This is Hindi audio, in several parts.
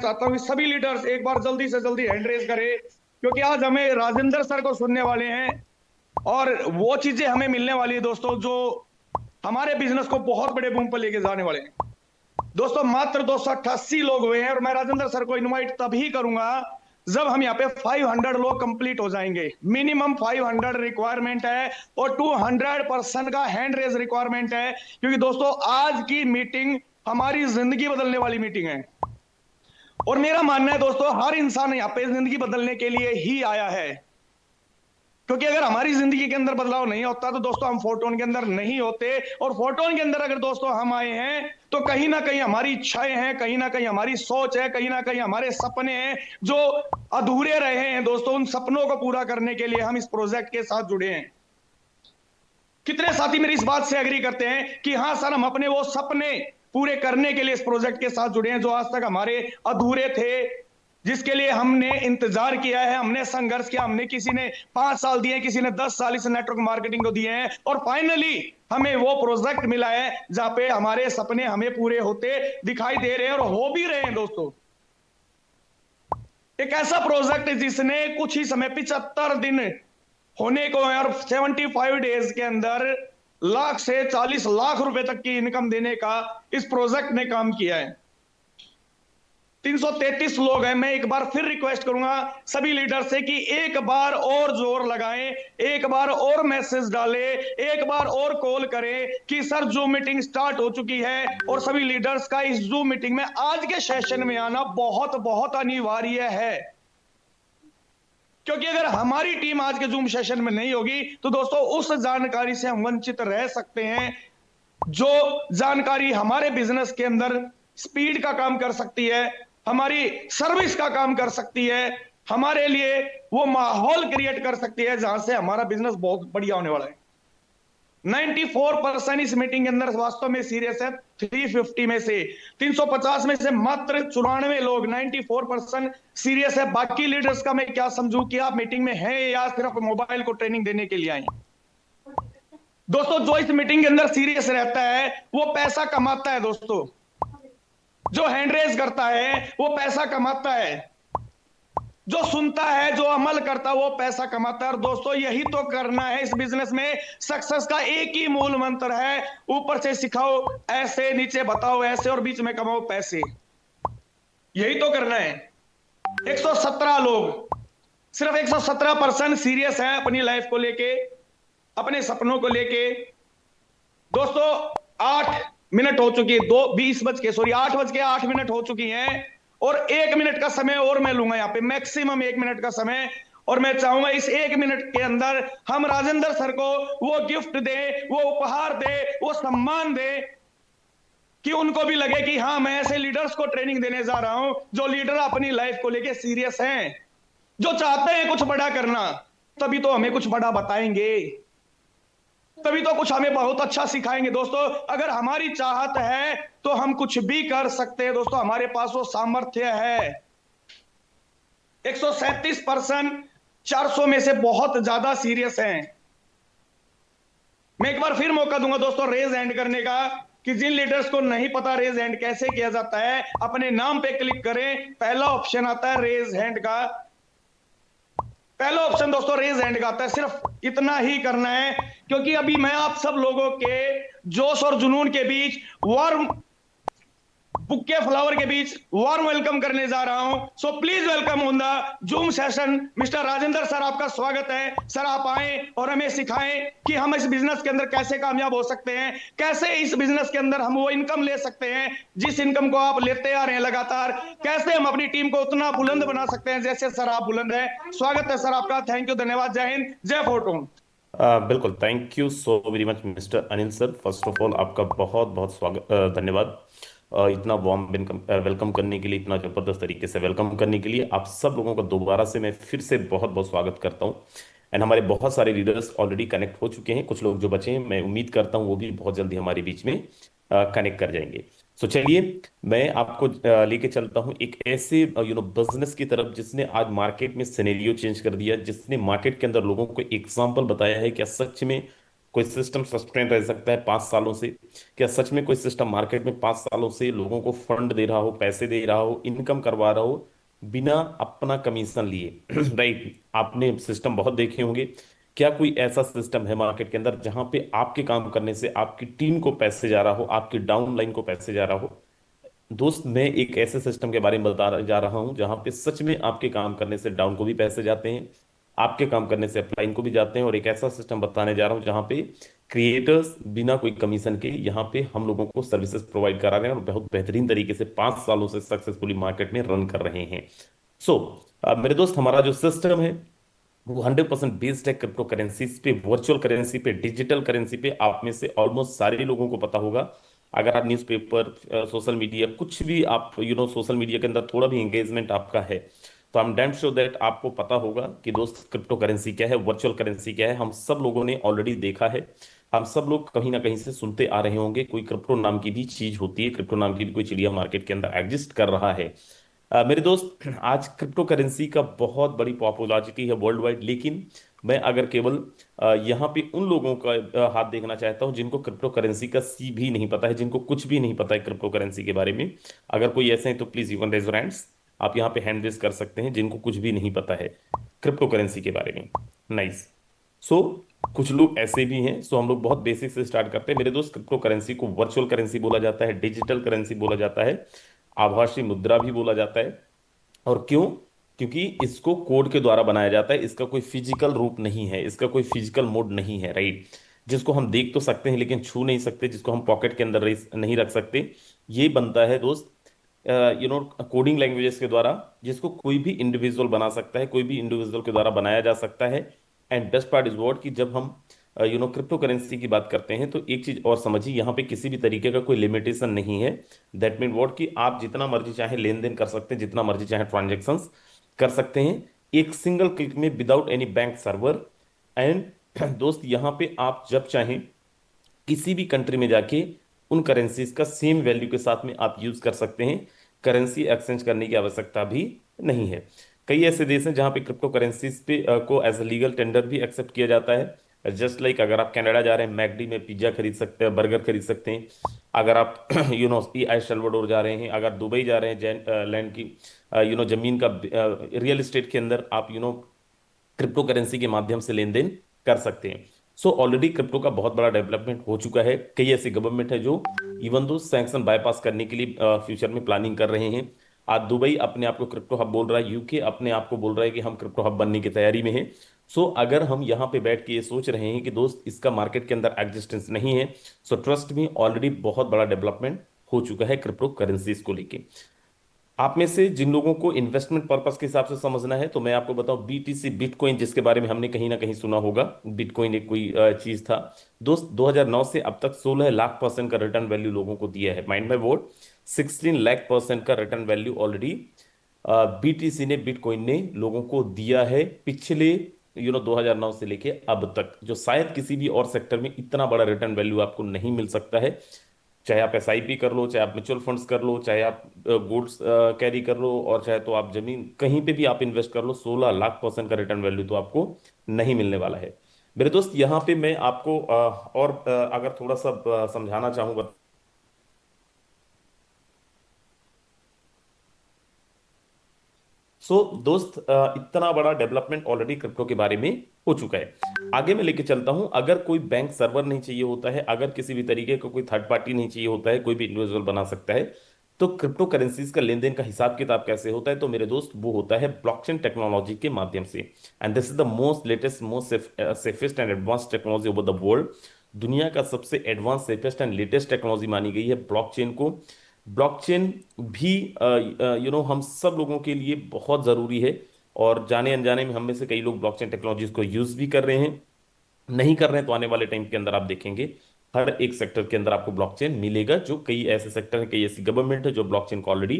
चाहता हूँ कि सभी लीडर्स एक बार जल्दी से जल्दी हैंड रेज करें, क्योंकि आज हमें राजेंद्र सर को सुनने वाले हैं और वो चीजें हमें मिलने वाली है दोस्तों जो हमारे बिजनेस को बहुत बड़े बूम पर लेके जाने वाले हैं। दोस्तों मात्र 288 लोग हुए हैं और मैं राजेंद्र सर को इनवाइट तभी करूंगा जब हम यहाँ पे 500 लोग कंप्लीट हो जाएंगे। मिनिमम 500 रिक्वायरमेंट है और 200% का हैंड रेज रिक्वायरमेंट है, क्योंकि दोस्तों आज की मीटिंग हमारी जिंदगी बदलने वाली मीटिंग है। और मेरा मानना है दोस्तों हर इंसान यहाँ पे जिंदगी बदलने के लिए ही आया है, क्योंकि अगर हमारी जिंदगी के अंदर बदलाव नहीं होता तो दोस्तों हम फोटोन के अंदर नहीं होते, और फोटोन के अंदर अगर दोस्तों हम आए हैं तो कहीं ना कहीं हमारी इच्छाएं हैं, कहीं ना कहीं हमारी सोच है, कहीं ना कहीं हमारे सपने हैं जो अधूरे रहे हैं दोस्तों, उन सपनों को पूरा करने के लिए हम इस प्रोजेक्ट के साथ जुड़े हैं। कितने साथी मेरी इस बात से एग्री करते हैं कि हाँ सर हम अपने वो सपने पूरे करने के लिए इस प्रोजेक्ट के साथ जुड़े हैं जो आज तक हमारे अधूरे थे, जिसके लिए हमने इंतजार किया है, हमने संघर्ष किया, हमने किसी ने 5 साल दिए, किसी ने 10 साल इस नेटवर्क मार्केटिंग को दिए हैं और फाइनली हमें वो प्रोजेक्ट मिला है जहां पे हमारे सपने हमें पूरे होते दिखाई दे रहे हैं और हो भी रहे हैं दोस्तों। एक ऐसा प्रोजेक्ट जिसने कुछ ही समय 75 दिन होने को है और 75 डेज के अंदर लाख से 40 लाख रुपए तक की इनकम देने का इस प्रोजेक्ट ने काम किया है। 333 लोग हैं। मैं एक बार फिर रिक्वेस्ट करूंगा सभी लीडर से कि एक बार और जोर लगाएं, एक बार और मैसेज डालें, एक बार और कॉल करें कि सर जूम मीटिंग स्टार्ट हो चुकी है और सभी लीडर्स का इस जूम मीटिंग में आज के सेशन में आना बहुत बहुत अनिवार्य है। क्योंकि अगर हमारी टीम आज के जूम सेशन में नहीं होगी तो दोस्तों उस जानकारी से हम वंचित रह सकते हैं जो जानकारी हमारे बिजनेस के अंदर स्पीड का काम कर सकती है, हमारी सर्विस का काम कर सकती है, हमारे लिए वो माहौल क्रिएट कर सकती है जहां से हमारा बिजनेस बहुत बढ़िया होने वाला है। 94% इस मीटिंग के अंदर वास्तव में सीरियस है। 350 में से 350 में से मात्र 94 लोग 94% सीरियस है। बाकी लीडर्स का मैं क्या समझूं कि आप मीटिंग में हैं या सिर्फ मोबाइल को ट्रेनिंग देने के लिए आए। दोस्तों जो इस मीटिंग के अंदर सीरियस रहता है वो पैसा कमाता है दोस्तों, जो हैंड रेज करता है वो पैसा कमाता है, जो सुनता है जो अमल करता है वो पैसा कमाता है। और दोस्तों यही तो करना है इस बिजनेस में। सक्सेस का एक ही मूल मंत्र है, ऊपर से सिखाओ ऐसे, नीचे बताओ ऐसे और बीच में कमाओ पैसे। यही तो करना है। 117 लोग, सिर्फ 117% सीरियस है अपनी लाइफ को लेके, अपने सपनों को लेके। दोस्तों 8 मिनट हो चुकी है, 8 बज के 8 मिनट हो चुकी हैं और 1 मिनट का समय और मैं लूंगा यहाँ पे, मैक्सिमम 1 मिनट का समय। और मैं चाहूंगा इस 1 मिनट के अंदर हम राजेंद्र सर को वो गिफ्ट दे, वो उपहार दे, वो सम्मान दे कि उनको भी लगे कि हाँ मैं ऐसे लीडर्स को ट्रेनिंग देने जा रहा हूं जो लीडर अपनी लाइफ को लेके सीरियस हैं, जो चाहते हैं कुछ बड़ा करना। तभी तो हमें कुछ बड़ा बताएंगे, तभी तो कुछ हमें बहुत अच्छा सिखाएंगे। दोस्तों अगर हमारी चाहत है तो हम कुछ भी कर सकते हैं दोस्तों, हमारे पास वो सामर्थ्य है। 137% 400 में से बहुत ज्यादा सीरियस हैं। मैं एक बार फिर मौका दूंगा दोस्तों रेज हैंड करने का, कि जिन लीडर्स को नहीं पता रेज हैंड कैसे किया जाता है अपने नाम पे क्लिक करें, पहला ऑप्शन आता है रेज हैंड का। पहला ऑप्शन दोस्तों रेज हैंड का आता है, सिर्फ इतना ही करना है, क्योंकि अभी मैं आप सब लोगों के जोश और जुनून के बीच, वार्म बुके फ्लावर के बीच वार्म वेलकम करने जा रहा हूं। So please welcome on the zoom session mister Rajendra sir, आपका स्वागत है। सर आप आए और हमें सिखाएं कि हम इस बिजनेस के अंदर कैसे कामयाब हो सकते हैं, कैसे इस बिजनेस के अंदर हम वो इनकम ले सकते हैं जिस इनकम को आप लेते आ रहे हैं लगातार, कैसे हम अपनी टीम को उतना बुलंद बना सकते हैं जैसे सर आप बुलंद है। स्वागत है सर आपका, थैंक यू, धन्यवाद, जय हिंद, जय फोटोन। बिल्कुल, thank you so very much mister Anil sir. First of all आपका बहुत बहुत स्वागत, धन्यवाद इतना वार्म वेलकम करने के लिए, इतना ज़बरदस्त तरीके से वेलकम करने के लिए। आप सब लोगों का दोबारा से मैं फिर से बहुत बहुत स्वागत करता हूँ। एंड हमारे बहुत सारे लीडर्स ऑलरेडी कनेक्ट हो चुके हैं, कुछ लोग जो बचे हैं मैं उम्मीद करता हूँ वो भी बहुत जल्दी हमारे बीच में कनेक्ट कर जाएंगे। सो चलिए मैं आपको लेके चलता हूँ एक ऐसे बिजनेस की तरफ जिसने आज मार्केट में सिनेरियो चेंज कर दिया, जिसने मार्केट के अंदर लोगों को एग्जांपल बताया है क्या सच में कोई सिस्टम सस्टेन रह सकता है 5 सालों से? क्या सच में कोई सिस्टम मार्केट में 5 सालों से लोगों को फंड दे रहा हो, पैसे दे रहा हो, इनकम करवा रहा हो, बिना अपना कमीशन लिए? राइट, आपने सिस्टम बहुत देखे होंगे। क्या कोई ऐसा सिस्टम है मार्केट के अंदर जहां पे आपके काम करने से आपकी टीम को पैसे जा रहा हो, आपकी डाउन लाइन को पैसे जा रहा हो? दोस्त, मैं एक ऐसे सिस्टम के बारे में जा रहा हूं जहां पे सच में आपके काम करने से डाउन को भी पैसे जाते हैं, आपके काम करने से अपलाइन को भी जाते हैं। और एक ऐसा सिस्टम बताने जा रहा हूं जहां पे क्रिएटर्स बिना कोई कमीशन के यहाँ पे हम लोगों को सर्विसेज प्रोवाइड करा रहे हैं और बहुत बेहतरीन तरीके से 5 सालों से सक्सेसफुली मार्केट में रन कर रहे हैं। सो मेरे दोस्त, हमारा जो सिस्टम है वो 100% बेस्ड है क्रिप्टो करेंसीज पे, वर्चुअल करेंसी पे, डिजिटल करेंसी पे। आप में से ऑलमोस्ट सारे लोगों को पता होगा। अगर आप न्यूज़पेपर, सोशल मीडिया, कुछ भी आप सोशल मीडिया के अंदर थोड़ा भी एंगेजमेंट आपका है, तो I am damn sure that आपको पता होगा कि दोस्त क्रिप्टो करेंसी क्या है, वर्चुअल करेंसी क्या है। हम सब लोगों ने ऑलरेडी देखा है, हम सब लोग कहीं ना कहीं से सुनते आ रहे होंगे, कोई क्रिप्टो नाम की भी चीज होती है, क्रिप्टो नाम की भी कोई चिड़िया मार्केट के अंदर एग्जिस्ट कर रहा है। मेरे दोस्त, आज क्रिप्टो करेंसी का बहुत बड़ी पॉपुलैरिटी है वर्ल्ड वाइड। लेकिन मैं अगर केवल यहाँ पे उन लोगों का हाथ देखना चाहता हूँ जिनको क्रिप्टो करेंसी का सी भी नहीं पता है, जिनको कुछ भी नहीं पता है क्रिप्टो करेंसी के बारे में। अगर कोई ऐसे हैं तो please you can raise your hands. आप यहाँ पे हैंड रेज कर सकते हैं जिनको कुछ भी नहीं पता है क्रिप्टो करेंसी के बारे में। नाइस। सो कुछ लोग ऐसे भी हैं। सो हम लोग बहुत बेसिक से स्टार्ट करते हैं मेरे दोस्त। क्रिप्टो करेंसी को वर्चुअल करेंसी बोला जाता है, डिजिटल करेंसी बोला जाता है, आभासी मुद्रा भी बोला जाता है। और क्यों? क्योंकि इसको कोड के द्वारा बनाया जाता है, इसका कोई फिजिकल रूप नहीं है, इसका कोई फिजिकल मोड नहीं है, राइट? जिसको हम देख तो सकते हैं लेकिन छू नहीं सकते, जिसको हम पॉकेट के अंदर नहीं रख सकते। ये बनता है दोस्त कोडिंग लैंग्वेजेस के द्वारा, जिसको कोई भी इंडिविजुअल बना सकता है, कोई भी इंडिविजुअल के द्वारा बनाया जा सकता है। And best part is what, कि जब हम क्रिप्टो करेंसी की बात करते हैं तो एक चीज और समझिए, यहाँ पे किसी भी तरीके का कोई लिमिटेशन नहीं है। दैट मीन व्हाट, कि आप जितना मर्जी चाहे लेन देन कर सकते हैं, जितना मर्जी चाहे ट्रांजेक्शन्स कर सकते हैं, एक सिंगल क्लिक में, without any bank server. And दोस्त, यहाँ पे आप जब चाहें किसी भी कंट्री में जाके उन करेंसीज का सेम वैल्यू के साथ में आप यूज कर सकते हैं। करेंसी एक्सचेंज करने की आवश्यकता भी नहीं है। कई ऐसे देश हैं जहां पे क्रिप्टो करेंसीज पे को एज अ लीगल टेंडर भी एक्सेप्ट किया जाता है। जस्ट लाइक अगर आप कनाडा जा रहे हैं, मैकडी में पिज्जा खरीद सकते हैं, बर्गर खरीद सकते हैं। अगर आप एल सल्वाडोर जा रहे हैं, अगर दुबई जा रहे हैं, लैंड की जमीन का रियल एस्टेट के अंदर आप क्रिप्टो करेंसी के माध्यम से लेन देन कर सकते हैं। सो ऑलरेडी क्रिप्टो का बहुत बड़ा डेवलपमेंट हो चुका है। कई ऐसी गवर्नमेंट है जो इवन दो सैंक्शन बाईपास करने के लिए फ्यूचर में प्लानिंग कर रहे हैं। आज दुबई अपने आप को क्रिप्टो हब बोल रहा है, यूके अपने आप को बोल रहा है कि हम क्रिप्टो हब बनने की तैयारी में हैं। सो अगर हम यहाँ पे बैठ के ये सोच रहे हैं कि दोस्त इसका मार्केट के अंदर एग्जिस्टेंस नहीं है, सो ट्रस्ट में ऑलरेडी बहुत बड़ा डेवलपमेंट हो चुका है क्रिप्टो करेंसीज को लेके। आप में से जिन लोगों को इन्वेस्टमेंट पर्पस के हिसाब से समझना है तो मैं आपको बताऊं, बीटीसी बिटकॉइन, जिसके बारे में हमने कहीं ना कहीं सुना होगा, बिटकॉइन एक कोई चीज था। दोस्त, 2009 से अब तक 16 लाख% का रिटर्न वैल्यू लोगों को दिया है। माइंड माई वर्ड, 16 लाख% का रिटर्न वैल्यू ऑलरेडी बीटीसी ने, बिटकॉइन ने लोगों को दिया है पिछले 2009 से लेके अब तक, जो शायद किसी भी और सेक्टर में इतना बड़ा रिटर्न वैल्यू आपको नहीं मिल सकता है। चाहे आप एसआईपी कर लो, चाहे आप म्यूचुअल फंड्स कर लो, चाहे आप गुड्स कैरी कर लो, और चाहे तो आप जमीन कहीं पे भी आप इन्वेस्ट कर लो, 16 लाख% का रिटर्न वैल्यू तो आपको नहीं मिलने वाला है। मेरे दोस्त, यहाँ पे मैं आपको और अगर थोड़ा सा समझाना चाहूंगा। दोस्त, इतना बड़ा डेवलपमेंट ऑलरेडी क्रिप्टो के बारे में हो चुका है। आगे मैं लेके चलता हूं। अगर कोई बैंक सर्वर नहीं चाहिए होता है, अगर किसी भी तरीके का कोई थर्ड पार्टी नहीं चाहिए होता है, कोई भी इंडिविजुअल बना सकता है, तो क्रिप्टो करेंसीज का लेन देन का हिसाब किताब कैसे होता है? तो मेरे दोस्त, वो होता है ब्लॉकचेन टेक्नोलॉजी के माध्यम से। And this is the most latest, most safest and advance technology over the world. दुनिया का सबसे advance, safest and latest technology मानी गई है ब्लॉकचेन को। ब्लॉकचेन भी हम सब लोगों के लिए बहुत ज़रूरी है। और जाने अनजाने में हम में से कई लोग ब्लॉकचेन टेक्नोलॉजीज को यूज़ भी कर रहे हैं, नहीं कर रहे हैं तो आने वाले टाइम के अंदर आप देखेंगे हर एक सेक्टर के अंदर आपको ब्लॉकचेन मिलेगा। जो कई ऐसे सेक्टर हैं, कई ऐसी गवर्नमेंट है जो ब्लॉकचेन को ऑलरेडी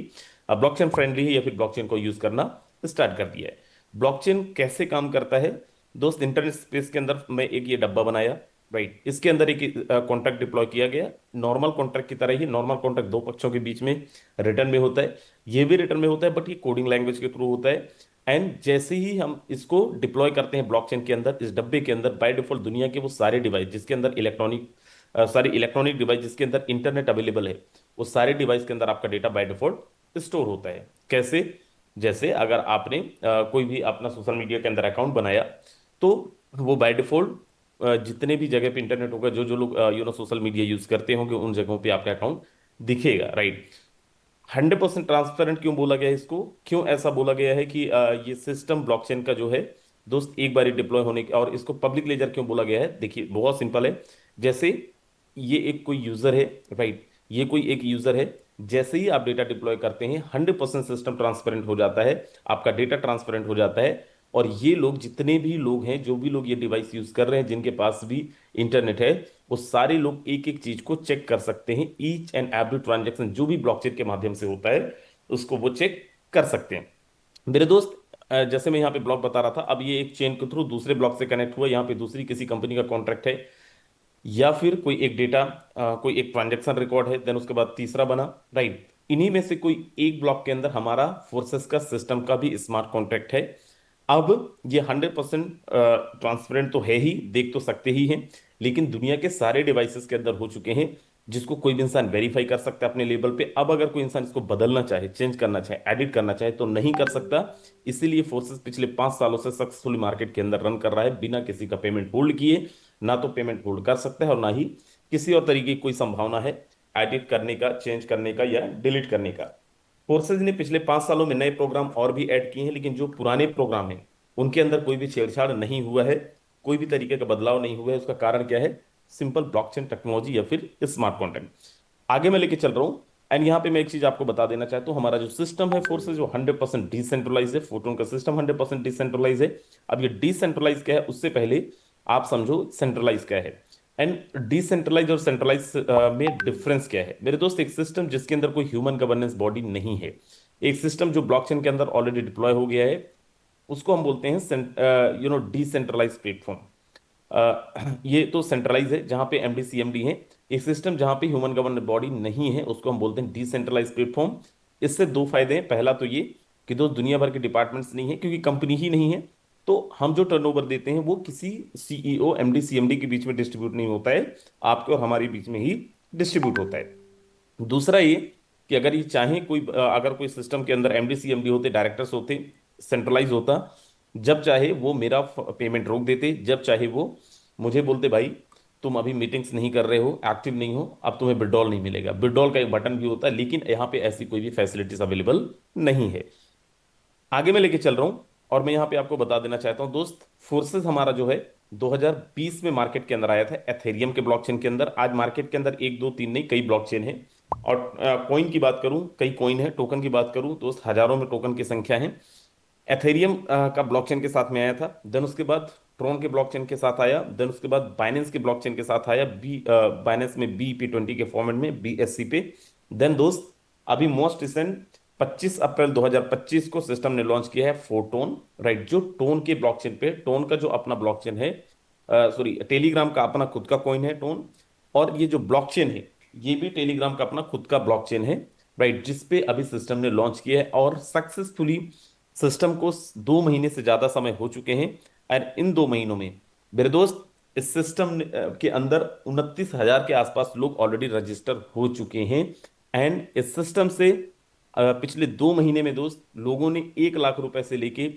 ब्लॉकचेन फ्रेंडली है या फिर ब्लॉकचेन को यूज़ करना स्टार्ट कर दिया है। ब्लॉकचेन कैसे काम करता है? दोस्त, इंटरनेट स्पेस के अंदर मैं एक ये डब्बा बनाया, राइट। इसके अंदर एक कॉन्ट्रैक्ट डिप्लॉय किया गया, नॉर्मल कॉन्ट्रैक्ट की तरह ही। नॉर्मल कॉन्ट्रैक्ट दो पक्षों के बीच में रिटर्न में होता है, ये भी रिटर्न में होता है, बट ये कोडिंग लैंग्वेज के थ्रू होता है। एंड जैसे ही हम इसको डिप्लॉय करते हैं ब्लॉकचेन के अंदर, इस डब्बे के अंदर बाय डिफॉल्ट दुनिया के वो सारे डिवाइस जिसके अंदर इलेक्ट्रॉनिक डिवाइस जिसके अंदर इंटरनेट अवेलेबल है, वो सारे डिवाइस के अंदर आपका डेटा बाय डिफॉल्ट स्टोर होता है। कैसे? जैसे अगर आपने कोई भी अपना सोशल मीडिया के अंदर अकाउंट बनाया, तो वो बाय डिफॉल्ट जितने भी जगह पे इंटरनेट होगा, जो जो लोग सोशल मीडिया यूज करते होंगे, उन जगहों पे आपका अकाउंट दिखेगा, राइट। 100% ट्रांसपेरेंट क्यों बोला गया है इसको? क्यों ऐसा बोला गया है कि ये सिस्टम ब्लॉकचेन का जो है दोस्त, एक बार डिप्लॉय होने के, और इसको पब्लिक लेजर क्यों बोला गया है? देखिए बहुत सिंपल है। जैसे ये एक कोई यूजर है, राइट, ये कोई एक यूजर है, जैसे ही आप डेटा डिप्लॉय करते हैं 100% सिस्टम ट्रांसपेरेंट हो जाता है, आपका डेटा ट्रांसपेरेंट हो जाता है। और ये लोग, जितने भी लोग हैं, जो भी लोग ये डिवाइस यूज कर रहे हैं, जिनके पास भी इंटरनेट है, वो सारे लोग एक एक चीज को चेक कर सकते हैं। ईच एंड एवरी ट्रांजेक्शन जो भी ब्लॉकचेन के माध्यम से होता है, उसको वो चेक कर सकते हैं। मेरे दोस्त, जैसे मैं यहाँ पे ब्लॉक बता रहा था, अब ये एक चेन के थ्रू दूसरे ब्लॉक से कनेक्ट हुआ, यहाँ पे दूसरी किसी कंपनी का कॉन्ट्रैक्ट है, या फिर कोई एक डेटा, कोई एक ट्रांजेक्शन रिकॉर्ड है, देन उसके बाद तीसरा बना, राइट। इन्हीं में से कोई एक ब्लॉक के अंदर हमारा फोर्सेस का सिस्टम का भी स्मार्ट कॉन्ट्रैक्ट है। अब ये 100% ट्रांसपेरेंट तो है ही, देख तो सकते ही हैं, लेकिन दुनिया के सारे डिवाइसेस के अंदर हो चुके हैं, जिसको कोई भी इंसान वेरीफाई कर सकता है अपने लेवल पे। अब अगर कोई इंसान इसको बदलना चाहे, चेंज करना चाहे, एडिट करना चाहे, तो नहीं कर सकता। इसीलिए फोर्सेस पिछले 5 सालों से सक्सेसफुली मार्केट के अंदर रन कर रहा है, बिना किसी का पेमेंट होल्ड किए। ना तो पेमेंट होल्ड कर सकता है, और ना ही किसी और तरीके की कोई संभावना है एडिट करने का, चेंज करने का, या डिलीट करने का। फोर्सेज ने पिछले 5 सालों में नए प्रोग्राम और भी ऐड किए हैं, लेकिन जो पुराने प्रोग्राम हैं, उनके अंदर कोई भी छेड़छाड़ नहीं हुआ है, कोई भी तरीके का बदलाव नहीं हुआ है। उसका कारण क्या है? सिंपल ब्लॉकचेन टेक्नोलॉजी या फिर स्मार्ट कॉन्ट्रैक्ट। आगे मैं लेके चल रहा हूं। एंड यहाँ पे मैं एक चीज आपको बता देना चाहता हूँ, हमारा जो सिस्टम है फोर्सेज, वो 100% डिसेंट्रलाइज है। फोटोन का सिस्टम 100% डिसेंट्रलाइज है। अब ये डिसेंट्रलाइज क्या है, उससे पहले आप समझो सेंट्रलाइज क्या है। एंड डिसेंट्रलाइज और सेंट्रलाइज में डिफरेंस क्या है मेरे दोस्त? एक सिस्टम जिसके अंदर कोई ह्यूमन गवर्नेंस बॉडी नहीं है, एक सिस्टम जो ब्लॉकचेन के अंदर ऑलरेडी डिप्लॉय हो गया है, उसको हम बोलते हैं डिसेंट्रलाइज प्लेटफॉर्म। ये तो सेंट्रलाइज है, जहां पे एमडी सीएमडी है। एक सिस्टम जहां पे ह्यूमन गवर्नेंस बॉडी नहीं है, उसको हम बोलते हैं डिसेंट्रलाइज प्लेटफॉर्म। इससे दो फायदे हैं। पहला तो ये कि दोस्त, दुनिया भर के डिपार्टमेंट्स नहीं है, क्योंकि कंपनी ही नहीं है, तो हम जो टर्नओवर देते हैं वो किसी सीईओ एमडी सीएमडी के बीच में डिस्ट्रीब्यूट नहीं होता है, आपके और हमारे बीच में ही डिस्ट्रीब्यूट होता है। दूसरा ये कि अगर ये चाहे कोई, अगर कोई सिस्टम के अंदर एमडी सीएमडी होते, डायरेक्टर्स होते, सेंट्रलाइज होता, जब चाहे वो मेरा पेमेंट रोक देते, जब चाहे वो मुझे बोलते, भाई तुम अभी मीटिंग्स नहीं कर रहे हो, एक्टिव नहीं हो, अब तुम्हें विड्रॉल नहीं मिलेगा। विड्रॉल का एक बटन भी होता है, लेकिन यहाँ पे ऐसी कोई भी फैसिलिटीज अवेलेबल नहीं है। आगे मैं लेके चल रहा हूं, और मैं यहाँ पे आपको बता देना चाहता हूँ दोस्त, फोर्सेस हमारा जो है 2020 में मार्केट के अंदर आया था एथेरियम के ब्लॉकचेन के अंदर। आज मार्केट के अंदर एक दो तीन नहीं, कई ब्लॉकचेन है। और कॉइन की बात करूं, कई कॉइन है। टोकन की बात करूं दोस्त, हजारों में टोकन की संख्या है। एथेरियम का ब्लॉकचेन के साथ में आया था, देन उसके बाद ट्रोन के ब्लॉकचेन के साथ आया, देन उसके बाद बाइनेंस के ब्लॉकचेन के साथ आया, बाइनेंस में BEP20 के फॉर्मेट में, BSC पे। देन दोस्त, अभी मोस्ट रिसेंट 25 अप्रैल 2025 को सिस्टम ने लॉन्च किया है फोटोन, राइट, जो टोन के ब्लॉकचेन पे, टोन का जो अपना ब्लॉकचेन है, सॉरी, टेलीग्राम का अपना खुद का कॉइन है टोन। और ये जो ब्लॉकचेन है, ये भी टेलीग्राम का अपना खुद का ब्लॉकचेन है, राइट, जिस पे अभी सिस्टम ने लॉन्च किया है, और सक्सेसफुली सिस्टम को 2 महीने से ज्यादा समय हो चुके हैं। और इन 2 महीनों में मेरे दोस्त, इस सिस्टम के अंदर 29,000 के आसपास लोग ऑलरेडी रजिस्टर हो चुके हैं। एंड इस सिस्टम से पिछले 2 महीने में दोस्त, लोगों ने 1 लाख रुपए से लेके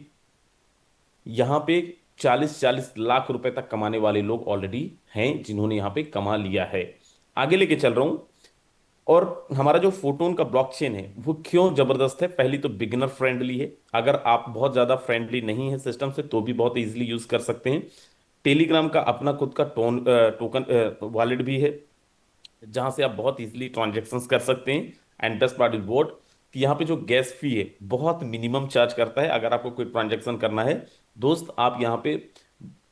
यहाँ पे 40-40 लाख रुपए तक कमाने वाले लोग ऑलरेडी हैं, जिन्होंने यहाँ पे कमा लिया है। आगे लेके चल रहा हूं। और हमारा जो फोटोन का ब्लॉकचेन है, वो क्यों जबरदस्त है? पहली तो बिगिनर फ्रेंडली है, अगर आप बहुत ज्यादा फ्रेंडली नहीं है सिस्टम से, तो भी बहुत इजीली यूज कर सकते हैं। टेलीग्राम का अपना खुद का टोकन वॉलेट भी है, जहां से आप बहुत इजीली ट्रांजेक्शन्स कर सकते हैं। And best part is board कि यहाँ पे जो गैस फी है, बहुत मिनिमम चार्ज करता है। अगर आपको कोई ट्रांजेक्शन करना है दोस्त, आप यहाँ पे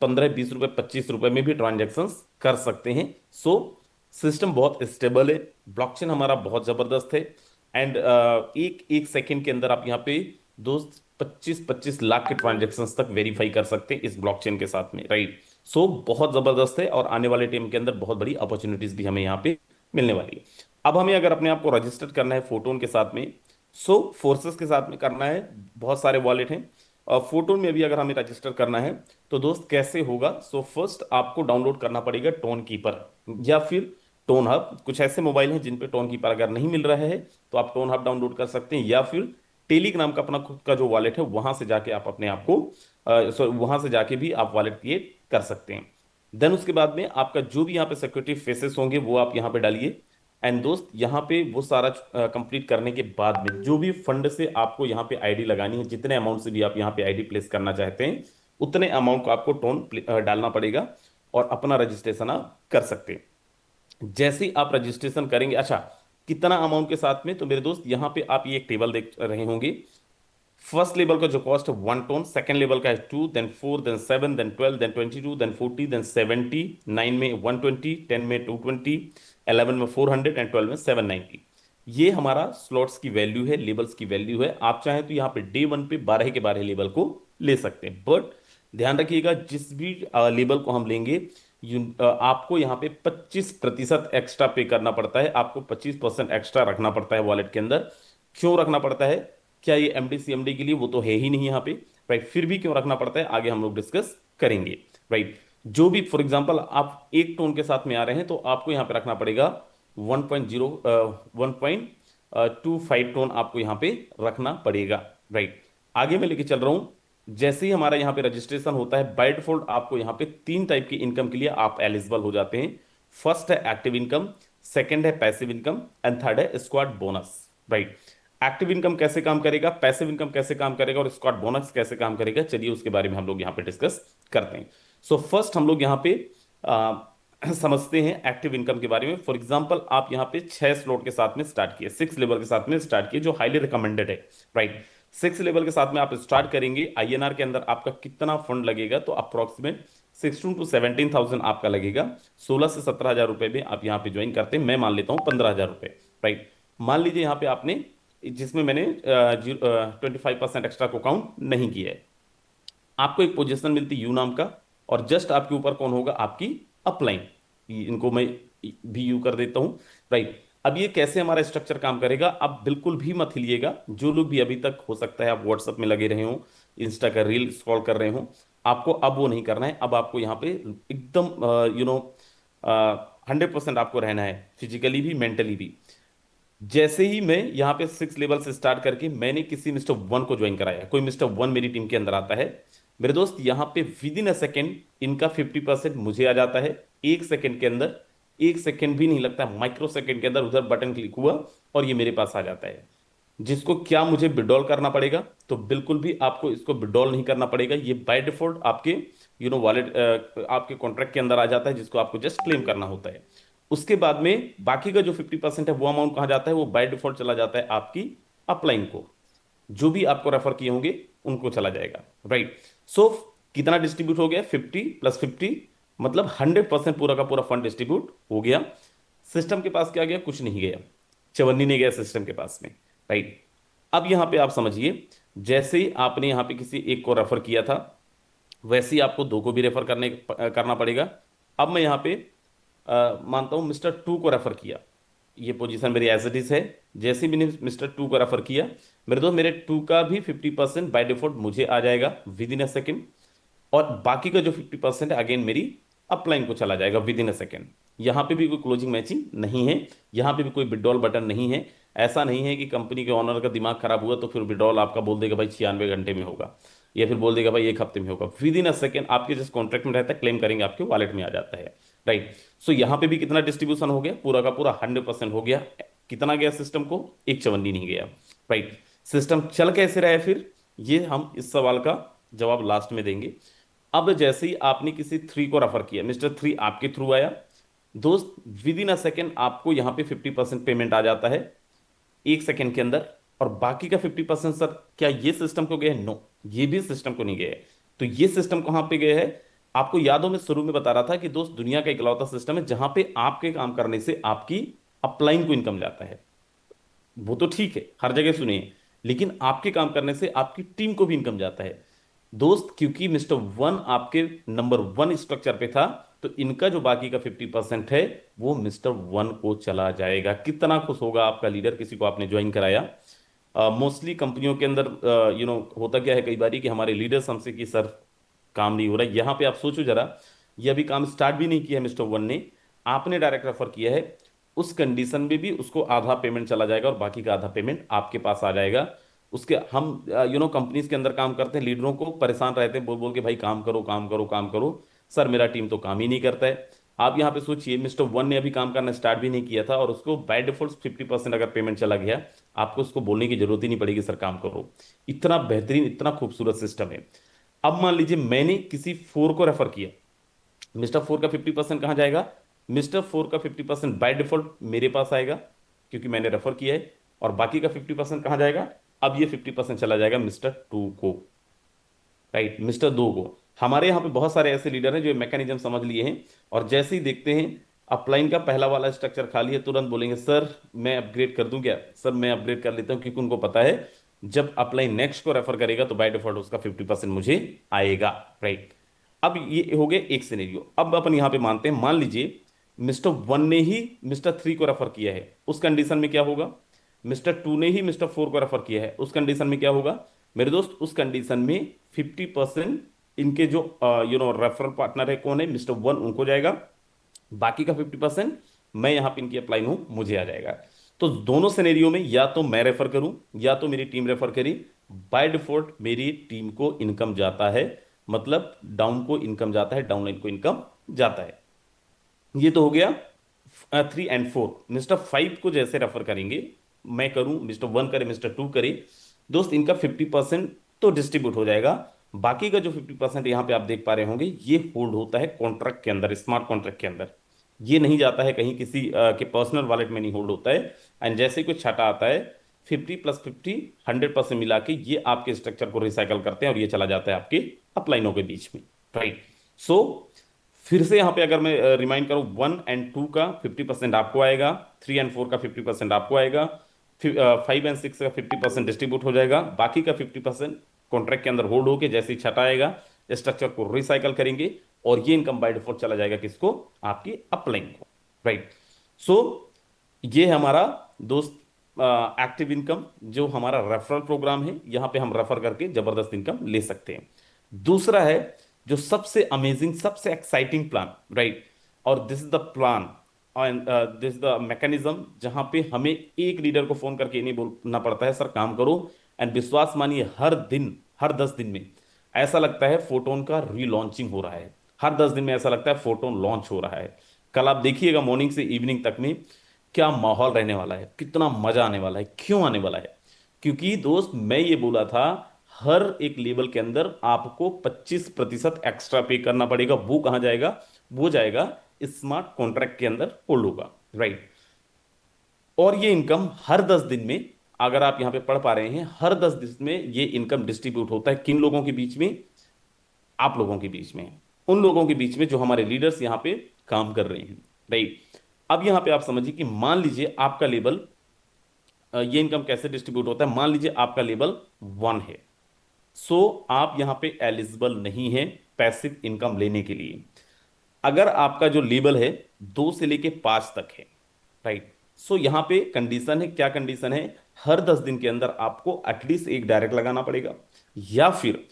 15-20 रुपए, 25 रुपए में भी ट्रांजेक्शन कर सकते हैं। सो सिस्टम बहुत स्टेबल है, ब्लॉकचेन हमारा बहुत जबरदस्त है। एंड एक एक सेकंड के अंदर आप यहाँ पे दोस्त 25-25 लाख के ट्रांजेक्शन तक वेरीफाई कर सकते हैं इस ब्लॉकचेन के साथ में, राइट। सो बहुत जबरदस्त है, और आने वाले टाइम के अंदर बहुत बड़ी अपॉर्चुनिटीज भी हमें यहाँ पे मिलने वाली है। अब हमें अगर अपने आप को रजिस्टर करना है फोटोन के साथ में, सो फोर्सेस के साथ में करना है। बहुत सारे वॉलेट हैं, और फोटोन में भी अगर हमें रजिस्टर करना है तो दोस्त कैसे होगा? सो फर्स्ट आपको डाउनलोड करना पड़ेगा टोन कीपर, या फिर टोन हब। कुछ ऐसे मोबाइल हैं जिन पे टोन कीपर अगर नहीं मिल रहा है तो आप टोन हब डाउनलोड कर सकते हैं, या फिर टेलीग्राम का अपना खुद का जो वॉलेट है वहां से जाके आप अपने आप को वहां से जाके भी आप वॉलेट क्रिएट कर सकते हैं। देन उसके बाद में आपका जो भी यहाँ पे सिक्योरिटी फेसेस होंगे वो आप यहाँ पे डालिए। एंड दोस्त यहाँ पे वो सारा कंप्लीट करने के बाद में जो भी फंड से आपको यहाँ पे आईडी लगानी है, जितने अमाउंट से भी आप यहाँ पे आईडी प्लेस करना चाहते हैं, उतने अमाउंट को आपको डालना पड़ेगा, और अपना रजिस्ट्रेशन आप कर सकते हैं। जैसे ही आप रजिस्ट्रेशन करेंगे, अच्छा कितना अमाउंट के साथ में, तो मेरे दोस्त यहाँ पे आप ये एक टेबल देख रहे होंगे। फर्स्ट लेवल का जो कॉस्ट है 1 टोन, सेकंड लेवल का है 2, then 4, then 7, then 12, then 22, then 40, then 70, 9 में 120, 10 में 220, 11 में 400 एंड 12 में 790। ये हमारा स्लॉट्स की वैल्यू है, लेबल्स की वैल्यू है। आप चाहें तो यहाँ पे डे वन पे 12 के 12 लेबल को ले सकते हैं, बट ध्यान रखिएगा जिस भी लेबल को हम लेंगे, आपको यहाँ पे 25% एक्स्ट्रा पे करना पड़ता है, आपको 25% एक्स्ट्रा रखना पड़ता है वॉलेट के अंदर। क्यों रखना पड़ता है? क्या ये एमडी सीएमडी के लिए? वो तो है ही नहीं यहाँ पे, राइट। फिर भी क्यों रखना पड़ता है आगे हम लोग डिस्कस करेंगे, राइट। जो भी फॉर एग्जांपल आप एक टोन के साथ में आ रहे हैं तो आपको यहाँ पे रखना पड़ेगा 1.25 टोन आपको यहाँ पे रखना पड़ेगा, राइट। आगे मैं लेके चल रहा हूँ। जैसे ही हमारा यहाँ पे रजिस्ट्रेशन होता है, बाय डिफॉल्ट आपको यहाँ पे 3 टाइप की इनकम के लिए आप एलिजिबल हो जाते हैं। फर्स्ट है एक्टिव इनकम, सेकंड है पैसिव इनकम, एंड थर्ड है squad bonus, right. Active income कैसे काम करेगा, पैसिव इनकम कैसे काम करेगा, और स्क्वाड बोनस कैसे काम करेगा, चलिए उसके बारे में हम लोग यहाँ पे डिस्कस करते हैं। सो फर्स्ट हम लोग यहाँ पे समझते हैं एक्टिव इनकम के बारे में। फॉर एग्जांपल आप यहाँ पे 6 स्लॉट के साथ में स्टार्ट किए, 6 लेवल के साथ में स्टार्ट किए, जो हाईली रिकमेंडेड है, राइट। 6 लेवल के साथ में आप स्टार्ट करेंगे, आईएनआर के अंदर आपका कितना फंड लगेगा? तो अप्रोक्सीमेट 16 to 17,000 आपका लगेगा। 16 से 17 हजार रुपए में आप यहाँ पे ज्वाइन करते हैं, मैं मान लेता हूँ 15 हजार रुपए, राइट। मान लीजिए यहाँ पे आपने, जिसमें मैंने 25% एक्स्ट्रा को काउंट नहीं किया है, आपको एक पोजीशन मिलती यू नाम का, और जस्ट आपके ऊपर कौन होगा? आपकी अपलाइन। इनको मैं भी यू कर देता हूं, राइट। अब ये कैसे हमारा स्ट्रक्चर काम करेगा, आप बिल्कुल भी मत हिलिएगा। जो लोग भी अभी तक हो सकता है आप व्हाट्सएप में लगे रहे हो, इंस्टा का रील स्क्रॉल कर रहे हो, आपको अब वो नहीं करना है। अब आपको यहाँ पे एकदम 100% आपको रहना है, फिजिकली भी मेंटली भी। जैसे ही मैं यहाँ पे 6 लेवल से स्टार्ट करके मैंने किसी मिस्टर वन को ज्वाइन कराया, कोई मिस्टर वन मेरी टीम के अंदर आता है, मेरे दोस्त यहाँ पे विद इन अ सेकेंड इनका 50% मुझे आ जाता है। 1 सेकेंड के अंदर, 1 सेकेंड भी नहीं लगता, माइक्रो सेकेंड के अंदर उधर बटन क्लिक हुआ और ये मेरे पास आ जाता है। जिसको क्या मुझे विड्रॉल करना पड़ेगा? तो बिल्कुल भी आपको इसको विड्रॉल नहीं करना पड़ेगा, ये बाय डिफॉल्ट आपके वॉलेट आपके कॉन्ट्रैक्ट के अंदर आ जाता है, जिसको आपको जस्ट क्लेम करना होता है। उसके बाद में बाकी का जो 50% है वो अमाउंट कहाँ जाता है? वो बाय डिफॉल्ट चला जाता है आपकी अपलाइन को, जो भी आपको रेफर किए होंगे उनको चला जाएगा, राइट। सो कितना डिस्ट्रीब्यूट हो गया? 50 + 50, मतलब 100% पूरा का पूरा फंड डिस्ट्रीब्यूट हो गया। सिस्टम के पास क्या गया? कुछ नहीं गया, चवन्नी नहीं गया सिस्टम के पास में, राइट। अब यहां पे आप समझिए, जैसे ही आपने यहां पे किसी एक को रेफर किया था, वैसे ही आपको दो को भी रेफर करना पड़ेगा। अब मैं यहां पे मानता हूं मिस्टर टू को रेफर किया, ये पोजीशन मेरी एज इट इज है। जैसे ही मैंने मिस्टर टू को रेफर किया, मेरे दोस्त मेरे टू का भी 50% बाय डिफॉल्ट मुझे आ जाएगा विद इन अ सेकेंड, और बाकी का जो 50% है अगेन मेरी अपलाइन को चला जाएगा विद इन अ सेकेंड। यहां पे भी कोई क्लोजिंग मैचिंग नहीं है, यहां पे भी कोई विड्रॉल बटन नहीं है। ऐसा नहीं है कि कंपनी के ऑनर का दिमाग खराब हुआ तो फिर विड्रॉल आपका बोल देगा भाई 96 घंटे में होगा, या फिर बोल देगा भाई 1 हफ्ते में होगा। विद इन अ सेकेंड आपके जिस कॉन्ट्रैक्ट में रहता है, क्लेम करेंगे आपके वॉलेट में आ जाता है, राइट। सो यहां पे भी कितना डिस्ट्रीब्यूशन हो गया? पूरा का पूरा 100% हो गया। कितना गया सिस्टम को? एक चवन्नी नहीं गया, राइट। सिस्टम चल कैसे रहा है फिर, ये हम इस सवाल का जवाब लास्ट में देंगे। अब जैसे ही आपने किसी थ्री को रेफर किया, मिस्टर थ्री आपके थ्रू आया, दोस्त विद इन अ सेकेंड आपको यहां पे 50% पेमेंट आ जाता है 1 सेकेंड के अंदर। और बाकी का 50% सर क्या ये सिस्टम को गया है? नो, ये भी सिस्टम को नहीं गया है। तो ये सिस्टम कहां पे गया है? आपको याद हो मैं शुरू में बता रहा था कि दोस्त दुनिया का इकलौता सिस्टम है जहां पे आपके काम करने से आपकी अपलाइन को इनकम जाता है। वो तो ठीक है, हर जगह सुनिए, लेकिन आपके काम करने से आपकी टीम को भी इनकम जाता है। दोस्त, क्योंकि मिस्टर वन आपके नंबर वन स्ट्रक्चर पे था, तो इनका जो बाकी का 50% है वो मिस्टर वन को चला जाएगा। कितना खुश होगा आपका लीडर, किसी को आपने ज्वाइन कराया। मोस्टली कंपनियों के अंदर होता क्या है कई बार कि हमारे लीडर्स हमसे कि सर काम नहीं हो रहा है। यहाँ पे आप सोचो जरा, ये अभी काम स्टार्ट भी नहीं किया है मिस्टर वन ने, आपने डायरेक्ट रेफर किया है, उस कंडीशन में भी उसको आधा पेमेंट चला जाएगा और बाकी का आधा पेमेंट आपके पास आ जाएगा। उसके हम कंपनीज के अंदर काम करते हैं, लीडरों को परेशान रहते हैं बोल बोल के, भाई काम करो काम करो काम करो, सर मेरा टीम तो काम ही नहीं करता है। आप यहाँ पे सोचिए, मिस्टर वन ने अभी काम करना स्टार्ट भी नहीं किया था और उसको बाय डिफॉल्ट 50% अगर पेमेंट चला गया, आपको उसको बोलने की जरूरत ही नहीं पड़ेगी सर काम करो। इतना बेहतरीन, इतना खूबसूरत सिस्टम है। अब मान लीजिए मैंने किसी फोर को रेफर किया, मिस्टर फोर का 50% कहाँ जाएगा? मिस्टर फोर का 50% बाय डिफॉल्ट मेरे पास आएगा क्योंकि मैंने रेफर किया है। और बाकी का 50% कहाँ जाएगा? अब ये 50% चला जाएगा मिस्टर टू को, राइट, मिस्टर दो को। हमारे यहाँ पे बहुत सारे ऐसे लीडर हैं जो मैकेनिज्म समझ लिए हैं, और जैसे ही देखते हैं अपलाइन का पहला वाला स्ट्रक्चर खाली है, तुरंत बोलेंगे सर मैं अपग्रेड कर दूं क्या, सर मैं अपग्रेड कर लेता हूं, क्योंकि उनको पता है जब अपलाइन नेक्स्ट को रेफर करेगा तो बाय डिफॉल्ट उसका 50% मुझे आएगा, राइट। अब ये हो गए एक सिनेरियो। अब अपन यहाँ पे मानते हैं, मान लीजिए मिस्टर वन ने ही मिस्टर थ्री को रेफर किया है, उस कंडीशन में क्या होगा? मिस्टर टू ने ही मिस्टर फोर को रेफर किया है, उस कंडीशन में क्या होगा मेरे दोस्त? उस कंडीशन में 50% इनके जो रेफरल पार्टनर है कौन है, मिस्टर वन, उनको जाएगा। बाकी का 50% मैं यहां पे इनकी अप्लाई हूं, मुझे आ जाएगा। तो दोनों सिनेरियो में या तो मैं रेफर करूं या तो मेरी टीम रेफर करी, बाय डिफॉल्ट मेरी टीम को इनकम जाता है, मतलब डाउन को इनकम जाता है, डाउनलाइन को इनकम जाता है। ये तो हो गया three and four. Mister five को जैसे रेफर करेंगे, मैं करूं, मिस्टर वन करे, मिस्टर टू करे, दोस्त इनका 50% तो डिस्ट्रीब्यूट हो जाएगा। बाकी का जो 50% यहां पे आप देख पा रहे होंगे, ये होल्ड होता है कॉन्ट्रैक्ट के अंदर, स्मार्ट कॉन्ट्रैक्ट के अंदर। ये नहीं जाता है कहीं किसी के पर्सनल वॉलेट में, नहीं होल्ड होता है। एंड जैसे ही कुछ छाटा आता है, 50 + 50 100% मिला के ये आपके स्ट्रक्चर को रिसाइकल करते हैं और ये चला जाता है आपके अपलाइनों के बीच में, राइट। सो फिर से यहां पे अगर मैं रिमाइंड करूं, वन एंड टू का 50% आपको आएगा, थ्री एंड फोर का 50% आपको आएगा, फाइव एंड सिक्स का 50% डिस्ट्रीब्यूट हो जाएगा, बाकी का 50% कॉन्ट्रैक्ट के अंदर होल्ड होके जैसे ही छटा आएगा स्ट्रक्चर को रिसाइकल करेंगे, और ये इनकम बाय डिफॉल्ट चला जाएगा किसको? आपकी अपलाइन को, राइट। सो ये है हमारा दोस्त एक्टिव इनकम, जो हमारा रेफरल प्रोग्राम है, यहां पे हम रेफर करके जबरदस्त इनकम ले सकते हैं। दूसरा है जो सबसे अमेजिंग, सबसे एक्साइटिंग प्लान, राइट। और this is the plan and this the mechanism, जहां पे हमें एक लीडर को फोन करके नहीं बोलना पड़ता है सर काम करो। एंड विश्वास मानिए, हर दिन, हर 10 दिन में ऐसा लगता है फोटोन का रीलॉन्चिंग हो रहा है। हर 10 दिन में ऐसा लगता है फोटोन लॉन्च हो रहा है। कल आप देखिएगा मॉर्निंग से इवनिंग तक में क्या माहौल रहने वाला है, कितना मजा आने वाला है। क्यों आने वाला है? क्योंकि दोस्त मैं ये बोला था, हर एक लेवल के अंदर आपको 25% एक्स्ट्रा पे करना पड़ेगा। वो कहां जाएगा? वो जाएगा स्मार्ट कॉन्ट्रैक्ट के अंदर होल्ड होगा, राइट। और ये इनकम हर 10 दिन में, अगर आप यहां पे पढ़ पा रहे हैं, हर 10 दिन में ये इनकम डिस्ट्रीब्यूट होता है किन लोगों के बीच में? आप लोगों के बीच में, उन लोगों के बीच में जो हमारे लीडर्स यहां पे काम कर रहे हैं, राइट। अब यहां पे आप समझिए कि मान लीजिए आपका लेवल, ये इनकम कैसे डिस्ट्रीब्यूट होता है, मान लीजिए आपका लेवल वन है। सो आप यहां पे एलिजिबल नहीं है पैसिव इनकम लेने के लिए। अगर आपका जो लेवल है 2 से लेके 5 तक है, राइट। सो यहां पे कंडीशन है, क्या कंडीशन है? हर 10 दिन के अंदर आपको एटलीस्ट एक डायरेक्ट लगाना पड़ेगा, या फिर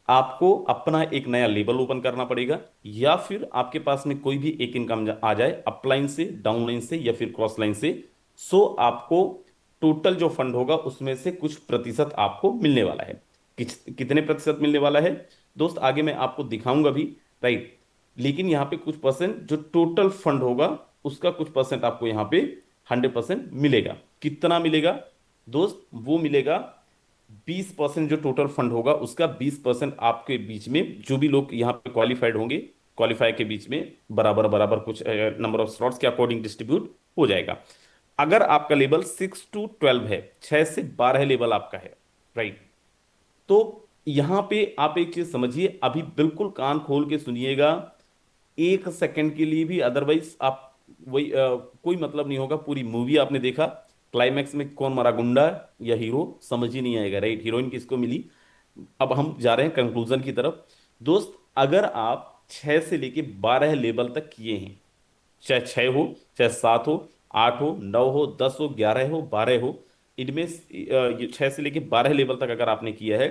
आपको अपना एक नया लेबल ओपन करना पड़ेगा, या फिर आपके पास में कोई भी एक इनकम आ जाए अपलाइन से, डाउनलाइन से, या फिर क्रॉस लाइन से। सो आपको टोटल जो फंड होगा उसमें से कुछ प्रतिशत आपको मिलने वाला है। कितने प्रतिशत मिलने वाला है दोस्त, आगे मैं आपको दिखाऊंगा भी, राइट। लेकिन यहाँ पे कुछ परसेंट जो टोटल फंड होगा उसका कुछ परसेंट आपको यहाँ पे 100% मिलेगा। कितना मिलेगा दोस्त? वो मिलेगा 20%। जो टोटल फंड होगा उसका 20% आपके बीच में, जो भी लोग यहाँ पे क्वालिफाइड होंगे, क्वालिफाई के बीच में बराबर बराबर कुछ नंबर ऑफ स्लॉट्स के अकॉर्डिंग डिस्ट्रीब्यूट हो जाएगा। अगर आपका लेवल 6 to 12 है, 6 से 12 लेवल आपका है, राइट। तो यहां पे आप एक चीज समझिए, अभी बिल्कुल कान खोल के सुनिएगा, 1 सेकंड के लिए भी अदरवाइज आप वही कोई मतलब नहीं होगा। पूरी मूवी आपने देखा, क्लाइमैक्स में कौन मरा, गुंडा या हीरो, समझ ही नहीं आएगा, राइट। हीरोइन किसको मिली, अब हम जा रहे हैं कंक्लूजन की तरफ। दोस्त, अगर आप 6 से लेके 12 लेवल तक किए हैं, चाहे 6 हो, चाहे 7 हो, 8 हो, 9 हो, 10 हो, 11 हो, 12 हो, इनमें 6 से लेके 12 लेवल तक अगर आपने किया है,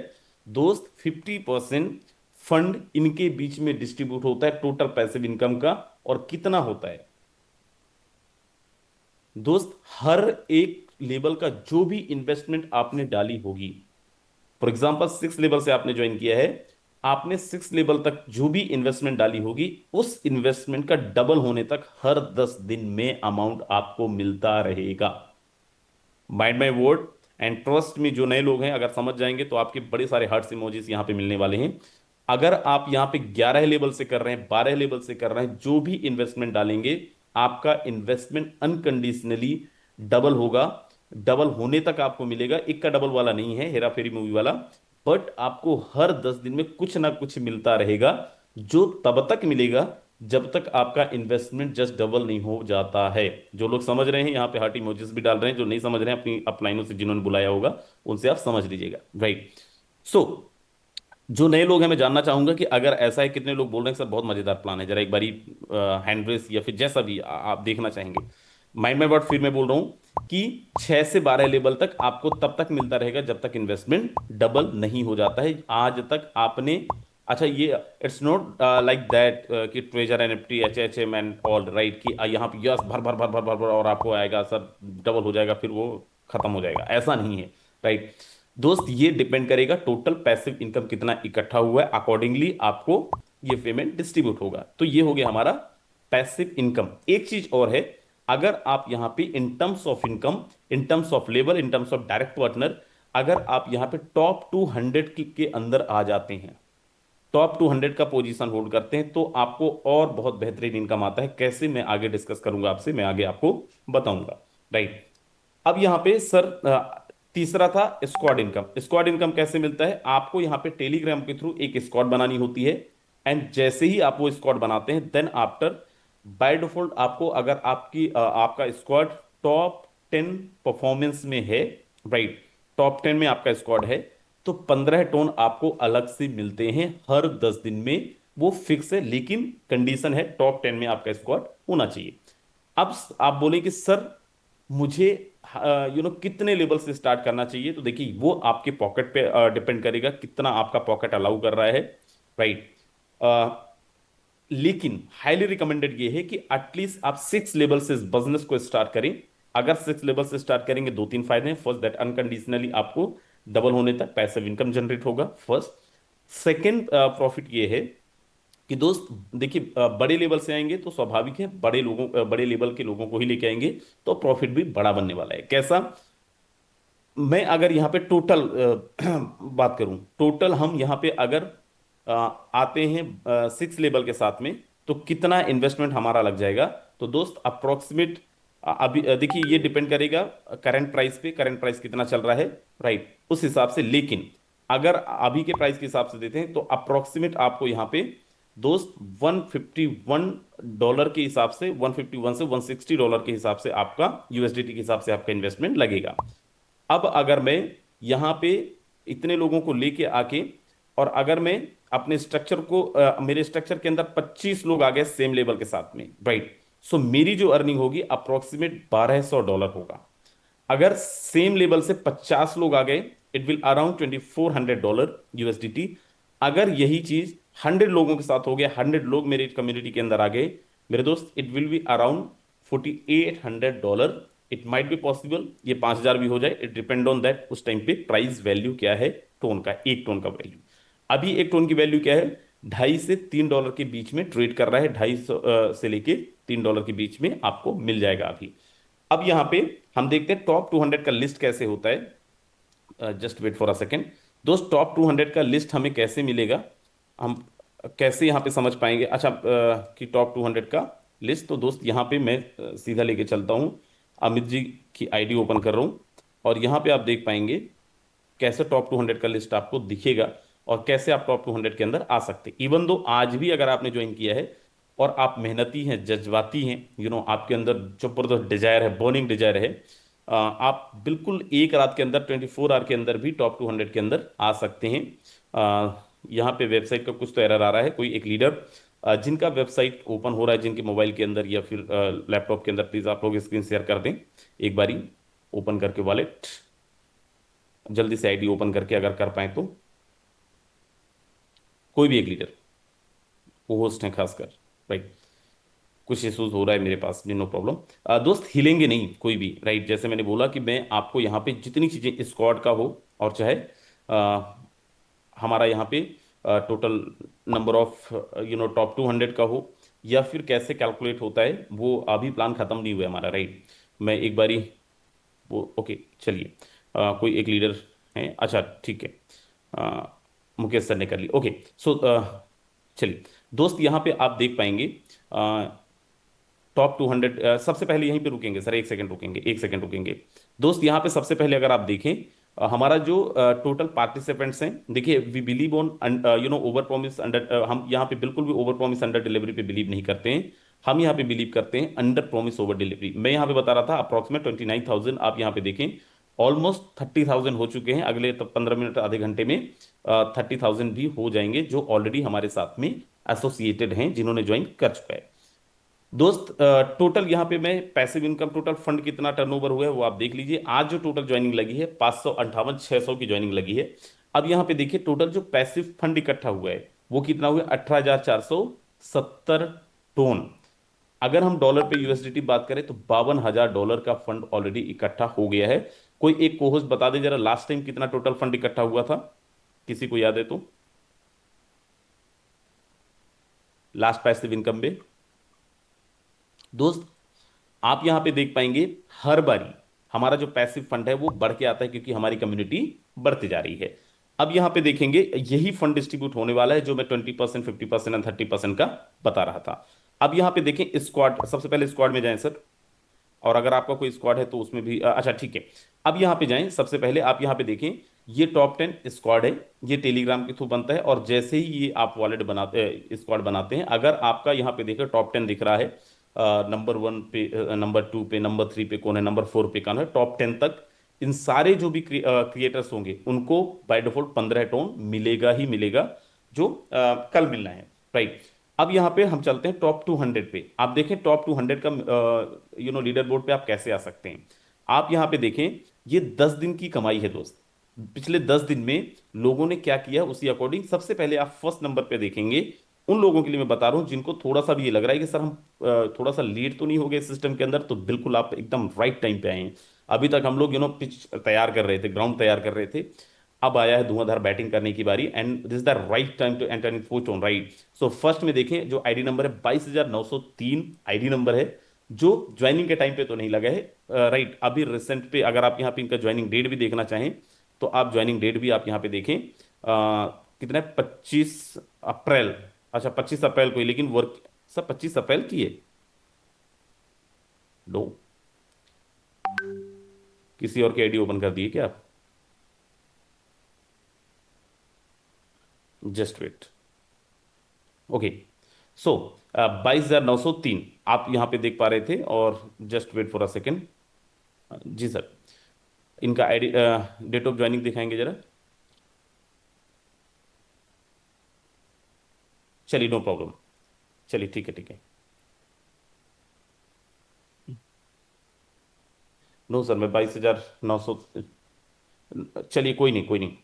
दोस्त 50% फंड इनके बीच में डिस्ट्रीब्यूट होता है टोटल पैसिव इनकम का। और कितना होता है दोस्त, हर एक लेवल का जो भी इन्वेस्टमेंट आपने डाली होगी, फॉर एग्जाम्पल 6 लेवल से आपने ज्वाइन किया है, आपने 6 लेवल तक जो भी इन्वेस्टमेंट डाली होगी, उस इन्वेस्टमेंट का डबल होने तक हर 10 दिन में अमाउंट आपको मिलता रहेगा। Mind my word and trust में, जो नए लोग हैं अगर समझ जाएंगे तो आपके बड़े सारे हार्ट्स इमोजीज यहाँ पे मिलने वाले हैं। अगर आप यहाँ पे 11 लेवल से कर रहे हैं, 12 लेवल से कर रहे हैं, जो भी इन्वेस्टमेंट डालेंगे, आपका इन्वेस्टमेंट अनकंडीशनली डबल होगा। डबल होने तक आपको मिलेगा, एक का डबल वाला नहीं है, हेरा फेरी मूवी वाला। बट आपको हर 10 दिन में कुछ ना कुछ मिलता रहेगा, जो तब तक मिलेगा जब तक आपका इन्वेस्टमेंट जस्ट डबल नहीं हो जाता है। जो लोग समझ रहे हैं यहाँ पे हार्ट इमोजीज भी डाल रहे हैं, जो नहीं समझ रहे हैं अपनी अपलाइनों से जिन्होंने बुलाया होगा उनसे आप समझ लीजिएगा, राइट। सो जो नए लोग हैं, मैं जानना चाहूंगा कि अगर ऐसा है, कितने लोग बोल रहे हैं सर बहुत मजेदार प्लान है, जरा एक बारी हैंड रेस या फिर जैसा भी आप देखना चाहेंगे। माइंड में वर्ड फिर मैं बोल रहा हूं कि 6 से 12 लेवल तक आपको तब तक मिलता रहेगा जब तक इन्वेस्टमेंट डबल नहीं हो जाता है। आज तक आपने, अच्छा ये इट्स नॉट लाइक दैट कि treasure NFT HHM and all right, कि यहाँ पे यस भर भर भर भर भर भर और आपको आएगा सर डबल हो जाएगा फिर वो खत्म हो जाएगा, ऐसा नहीं है, राइट। दोस्त, ये डिपेंड करेगा टोटल पैसिव इनकम कितना इकट्ठा हुआ है, अकॉर्डिंगली आपको ये पेमेंट डिस्ट्रीब्यूट होगा। तो ये हो गया हमारा पैसिव इनकम। एक चीज और है, अगर आप यहां पे in terms of income, in terms of labour, in terms of direct partner, अगर आप यहां पे टॉप 200 के अंदर आ जाते हैं, टॉप 200 का पोजीशन होल्ड करते हैं, तो आपको और बहुत बेहतरीन इनकम आता है। कैसे, मैं आगे डिस्कस करूंगा आपसे, मैं आगे आपको बताऊंगा, राइट। अब यहाँ पे सर तीसरा था स्क्वाड इनकम। स्क्वाड इनकम कैसे मिलता है? आपको यहाँ पे टेलीग्राम के थ्रू एक स्क्वाड बनानी होती है, एंड जैसे ही आप वो स्क्वाड बनाते हैं, देन आफ्टर बाय डिफॉल्ट आपको, अगर आपका स्क्वाड टॉप 10 परफॉर्मेंस में है, राइट, टॉप 10 में आपका स्क्वाड है, तो 15 टोन आपको अलग से मिलते हैं हर 10 दिन में। वो फिक्स है, लेकिन कंडीशन है टॉप 10 में आपका स्क्वाड होना चाहिए। अब आप बोले कि सर मुझे कितने लेवल से स्टार्ट करना चाहिए, तो देखिए वो आपके पॉकेट पे डिपेंड करेगा, कितना आपका पॉकेट अलाउ कर रहा है, राइट। लेकिन हाईली रिकमेंडेड ये है कि एटलीस्ट आप 6 लेवल से इस बिजनेस को स्टार्ट करें। अगर 6 लेवल से स्टार्ट करेंगे, दो तीन फायदे हैं। फर्स्ट, दैट अनकंडीशनली आपको डबल होने तक पैसिव इनकम जनरेट होगा, फर्स्ट। सेकेंड प्रॉफिट ये है कि दोस्त देखिए, बड़े लेवल से आएंगे तो स्वाभाविक है, बड़े लेवल के लोगों को ही लेके आएंगे, तो प्रॉफिट भी बड़ा बनने वाला है। कैसा? मैं अगर यहाँ पे टोटल बात करूं, टोटल हम यहाँ पे अगर आते हैं 6 लेवल के साथ में, तो कितना इन्वेस्टमेंट हमारा लग जाएगा? तो दोस्त अप्रोक्सीमेट, अभी देखिए ये डिपेंड करेगा करंट प्राइस पे, करंट प्राइस कितना चल रहा है, राइट, उस हिसाब से। लेकिन अगर अभी के प्राइस के हिसाब से देते हैं, तो अप्रोक्सीमेट आपको यहाँ पे दोस्त $151 के हिसाब से, 151 से $160 के हिसाब से आपका, यूएसडीटी के हिसाब से आपका इन्वेस्टमेंट लगेगा। अब अगर मैं यहाँ पे इतने लोगों को लेके आके, और अगर मैं अपने स्ट्रक्चर को, मेरे स्ट्रक्चर के अंदर 25 लोग आ गए सेम लेवल के साथ में, राइट, सो मेरी जो अर्निंग होगी अप्रोक्सीमेट $1200 होगा। अगर सेम लेवल से 50 लोग आ गए, इट विल अराउंड $2400 यूएसडीटी। अगर यही चीज 100 लोगों के साथ हो गया, 100 लोग मेरी कम्युनिटी के अंदर आ गए, मेरे दोस्त, it will be around $4800। It might be possible ये 5000 भी हो जाए, इट डिपेंड ऑन दैट उस टाइम पे प्राइस वैल्यू क्या है टोन का, एक टोन का वैल्यू। अभी एक टोन की वैल्यू क्या है? 2.5 से $3 के बीच में ट्रेड कर रहा है, 2.5 से लेके $3 के बीच में आपको मिल जाएगा अभी। अब यहां पे हम देखते हैं टॉप 200 का लिस्ट कैसे होता है। Just wait for a second. दोस्त, टॉप 200 का लिस्ट हमें कैसे मिलेगा, हम कैसे यहां पे समझ पाएंगे? अच्छा, कि टॉप 200 का लिस्ट, तो दोस्त यहाँ पे मैं सीधा लेके चलता हूँ, अमित जी की आईडी ओपन कर रहा हूँ, और यहाँ पे आप देख पाएंगे कैसे टॉप 200 का लिस्ट आपको दिखेगा, और कैसे आप टॉप 200 के अंदर आ सकते। इवन दो आज भी अगर आपने ज्वाइन किया है और आप मेहनती हैं, जज्बाती हैं, आपके अंदर जबरदस्त डिजायर है, बर्निंग डिजायर है, आप बिल्कुल एक रात के अंदर 24 आवर के अंदर भी टॉप 200 के अंदर आ सकते हैं। यहाँ पे वेबसाइट का कुछ तो एरर आ रहा है। कोई एक लीडर जिनका वेबसाइट ओपन हो रहा है जिनके मोबाइल के अंदर या फिर लैपटॉप के अंदर, प्लीज आप लोग स्क्रीन शेयर कर दें एक बारी, ओपन करके वॉलेट जल्दी से आईडी ओपन करके अगर कर पाए तो। कोई भी एक लीडर, वो होस्ट है खासकर, राइट। कुछ इशूज हो रहा है मेरे पास भी, नो प्रॉब्लम। दोस्त हिलेंगे नहीं कोई भी, राइट। जैसे मैंने बोला कि मैं आपको यहाँ पे जितनी चीजें स्क्वाड का हो और चाहे हमारा यहाँ पे टोटल नंबर ऑफ टॉप 200 का हो, या फिर कैसे कैलकुलेट होता है, वो अभी प्लान खत्म नहीं हुआ है हमारा, राइट। मैं एक बारी वो, ओके चलिए। कोई एक लीडर है, अच्छा ठीक है। अ, मुकेश सर ने कर ली, ओके। सो चलिए दोस्त, यहाँ पे आप देख पाएंगे टॉप 200। सबसे पहले यहीं पे रुकेंगे सर, एक सेकंड रुकेंगे, एक सेकंड रुकेंगे। दोस्त यहाँ पे सबसे पहले अगर आप देखें हमारा जो टोटल पार्टिसिपेंट्स हैं, देखिए we believe on over promise under, हम यहाँ पे बिल्कुल भी ओवर प्रॉमिस अंडर डिलीवरी पे बिलीव नहीं करते हैं। हम यहाँ पे बिलीव करते हैं अंडर प्रॉमिस ओवर डिलीवरी। मैं यहाँ पे बता रहा था अप्रॉक्सीमेट 29,000, आप यहाँ पे देखें ऑलमोस्ट 30,000 हो चुके हैं। अगले तो 15 मिनट आधे घंटे में 30,000 भी हो जाएंगे, जो ऑलरेडी हमारे साथ में एसोसिएटेड हैं, जिन्होंने ज्वाइन कर चुका है। दोस्त टोटल यहाँ पे मैं पैसिव इनकम टोटल फंड कितना टर्नओवर हुआ है वो आप देख लीजिए। आज जो टोटल ज्वाइनिंग लगी है 558 की ज्वाइनिंग लगी है। अब यहाँ पे देखिए टोटल जो पैसिव फंड इकट्ठा हुआ है वो कितना हुआ है, 18,470 टोन। अगर हम डॉलर पे यूएसडीटी बात करें तो $52,000 का फंड ऑलरेडी इकट्ठा हो गया है। कोई एक कोहोस्ट बता दे जरा, लास्ट टाइम कितना टोटल फंड इकट्ठा हुआ था, किसी को याद है तो, लास्ट पैसिव इनकम में। दोस्त आप यहां पे देख पाएंगे हर बारी हमारा जो पैसिव फंड है वो बढ़ के आता है, क्योंकि हमारी कम्युनिटी बढ़ती जा रही है। अब यहां पे देखेंगे यही फंड डिस्ट्रीब्यूट होने वाला है जो मैं 20%, 50% एंड 30% का बता रहा था। अब यहां पे देखें स्क्वाड, सबसे पहले स्क्वाड में जाएं सर। और अगर आपका कोई स्क्वाड है तो उसमें भी अच्छा ठीक है। अब यहाँ पे जाएं, सबसे पहले आप यहाँ पे देखें ये टॉप 10 स्क्वाड है। ये टेलीग्राम के थ्रू बनता है, और जैसे ही ये आप वॉलेट बनाते स्क्वाड बनाते हैं, अगर आपका यहाँ पे देखें टॉप 10 दिख रहा है, नंबर 1 पे, नंबर 2 पे, नंबर 3 पे कौन है, नंबर 4 पे कौन है, टॉप 10 तक इन सारे जो भी क्रिएटर्स होंगे उनको बाय डिफॉल्ट 15 टोन मिलेगा ही मिलेगा, जो कल मिलना है, राइट। अब यहाँ पे हम चलते हैं टॉप 200 पे। आप देखें टॉप 200 का लीडर बोर्ड पे आप कैसे आ सकते हैं। आप यहाँ पे देखें ये 10 दिन की कमाई है दोस्त। पिछले 10 दिन में लोगों ने क्या किया उसी अकॉर्डिंग सबसे पहले आप फर्स्ट नंबर पे देखेंगे। उन लोगों के लिए मैं बता रहा हूं जिनको थोड़ा सा भी ये लग रहा है कि सर हम थोड़ा सा लेट तो नहीं हो गए सिस्टम के अंदर, तो बिल्कुल आप एकदम राइट टाइम पे आए हैं। अभी तक हम लोग पिच तैयार कर रहे थे, ग्राउंड तैयार कर रहे थे। अब आया है धुआंधार बैटिंग करने की बारी, and this is the right time to enter in fourth on, right. So first में देखें जो आईडी नंबर है 22,903 आईडी नंबर है, जो ज्वाइनिंग के टाइम पे तो नहीं लगा है, राइट। अभी रिसेंट पे अगर आप यहाँ पे इनका ज्वाइनिंग डेट भी देखना चाहें तो आप ज्वाइनिंग डेट भी आप यहाँ पे देखें, कितना है, 25 अप्रैल। अच्छा 25 अप्रैल को ही, लेकिन वर्क सर 25 अप्रैल की है। लो, किसी और की आईडी ओपन कर दिए क्या आप, जस्ट वेट, ओके। सो 22,903 आप यहां पे देख पा रहे थे, और just wait for a second. जी सर, इनका आईडी डेट ऑफ ज्वाइनिंग दिखाएंगे जरा। चलिए नो प्रॉब्लम, चलिए ठीक है, ठीक है। नो सर, मैं 22,900, चलिए कोई नहीं, कोई नहीं,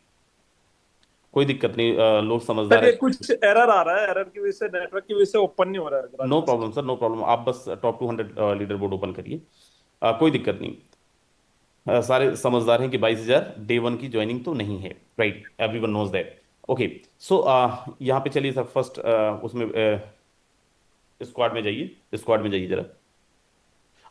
कोई दिक्कत नहीं, लोग समझदार सर है। ये कुछ एरर आ रहा है, एरर की वजह से, नेटवर्क की वजह से ओपन नहीं हो रहा है no graphics. Problem sir, no problem, आप बस टॉप 200 लीडर बोर्ड ओपन करिए, कोई दिक्कत नहीं। सारे समझदार हैं कि 22,000 डे वन की ज्वाइनिंग तो नहीं है, right, everyone knows that, okay. So यहाँ पे चलिए सर फर्स्ट उसमें स्क्वाड में जाइए, स्क्वाड में जाइए जरा।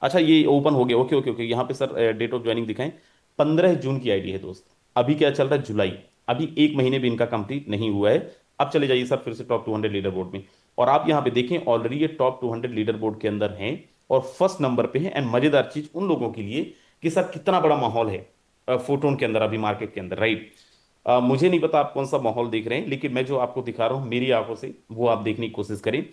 अच्छा ये ओपन हो गया, ओके ओके ओके। यहाँ पे सर डेट ऑफ ज्वाइनिंग दिखाएं, 15 जून की आईडी है दोस्त। अभी क्या चल रहा है, जुलाई, अभी एक महीने भी इनका कंप्लीट नहीं हुआ है। अब चले जाइए सर फिर से टॉप 200 लीडर बोर्ड में, और आप यहाँ पे देखें ऑलरेडी ये टॉप 200 लीडर बोर्ड के अंदर हैं और फर्स्ट नंबर पे है। एंड मजेदार चीज उन लोगों के लिए कि सर कितना बड़ा माहौल है फोटोन के अंदर अभी मार्केट के अंदर, राइट। मुझे नहीं पता आप कौन सा माहौल देख रहे हैं, लेकिन मैं जो आपको दिखा रहा हूं मेरी आंखों से वो आप देखने की कोशिश करें।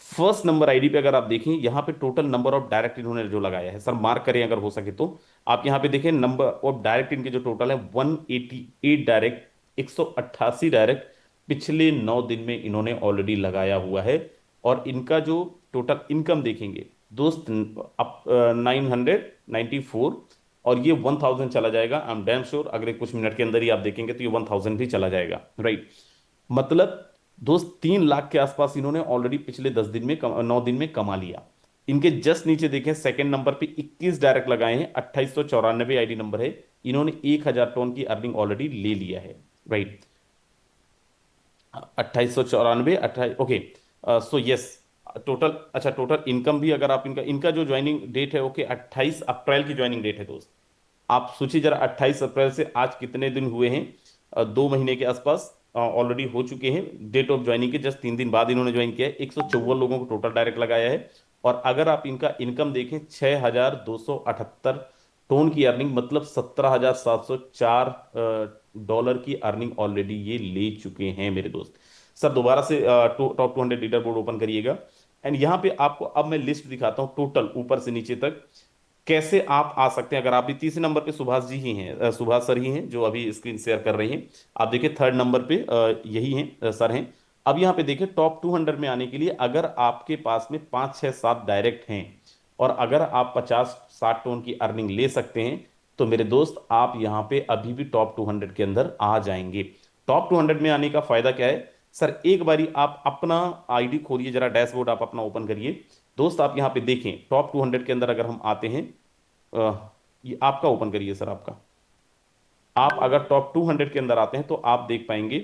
फर्स्ट नंबर आईडी पे अगर आप देखें, यहाँ पे टोटल नंबर ऑफ डायरेक्ट इन्होंने जो लगाया है, सर मार्क करें अगर हो सके तो। आप यहाँ पे देखें नंबर ऑफ डायरेक्ट इनके जो टोटल है 188 डायरेक्ट, 188 डायरेक्ट पिछले 9 दिन में इन्होंने ऑलरेडी लगाया हुआ है। और इनका जो टोटल इनकम देखेंगे दोस्त, अप 994, और ये 1000 चला जाएगा। आई एम डैम श्योर अगले कुछ मिनट के अंदर ही आप देखेंगे तो ये 1000 भी चला जाएगा, राइट। मतलब दोस्त 3 लाख के आसपास इन्होंने ऑलरेडी पिछले 10 दिन में 9 दिन में कमा लिया। इनके जस्ट नीचे देखें सेकंड नंबर पे 21 डायरेक्ट लगाए हैं, 2894 आईडी नंबर है। इन्होंने 1000 टन की अर्निंग ऑलरेडी ले लिया है, right. 2894, 28, okay. So yes, total, अच्छा टोटल इनकम भी अगर आप इनका इनका जो ज्वाइनिंग डेट है, ओके, 28 अप्रैल की ज्वाइनिंग डेट है दोस्त। आप सोचिए जरा 28 अप्रैल से आज कितने दिन हुए हैं, 2 महीने के आसपास ऑलरेडी हो चुके हैं। डेट ऑफ ज्वाइनिंग के जस्ट 3 दिन बाद इन्होंने ज्वाइन किया है। 154 लोगों को टोटल डायरेक्ट लगाया है। और अगर आप इनका इनकम देखें, 6278 टोन की अर्निंग, मतलब 17,704 डॉलर की अर्निंग ऑलरेडी ये ले चुके हैं मेरे दोस्त। सर दोबारा से टॉप 200 लीडर बोर्ड ओपन करिएगा। एंड यहाँ पे आपको अब मैं लिस्ट दिखाता हूँ टोटल ऊपर से नीचे तक कैसे आप आ सकते हैं। अगर आप भी तीसरे नंबर पे सुभाष जी ही हैं, सुभाष सर ही हैं जो अभी स्क्रीन शेयर कर रहे हैं। आप देखिए थर्ड नंबर पे यही हैं, सर हैं। अब यहाँ पे देखिए टॉप 200 में आने के लिए अगर आपके पास में 5 6 7 डायरेक्ट हैं और अगर आप 50 60 टोन की अर्निंग ले सकते हैं तो मेरे दोस्त आप यहाँ पे अभी भी टॉप 200 के अंदर आ जाएंगे। टॉप 200 में आने का फायदा क्या है सर, एक बारी आप अपना आईडी खोलिए, जरा डैशबोर्ड आप अपना ओपन करिए दोस्त। आप यहाँ पे देखें टॉप 200 के अंदर अगर हम आते हैं, ये आपका ओपन करिए सर, आपका। आप अगर टॉप 200 के अंदर आते हैं तो आप देख पाएंगे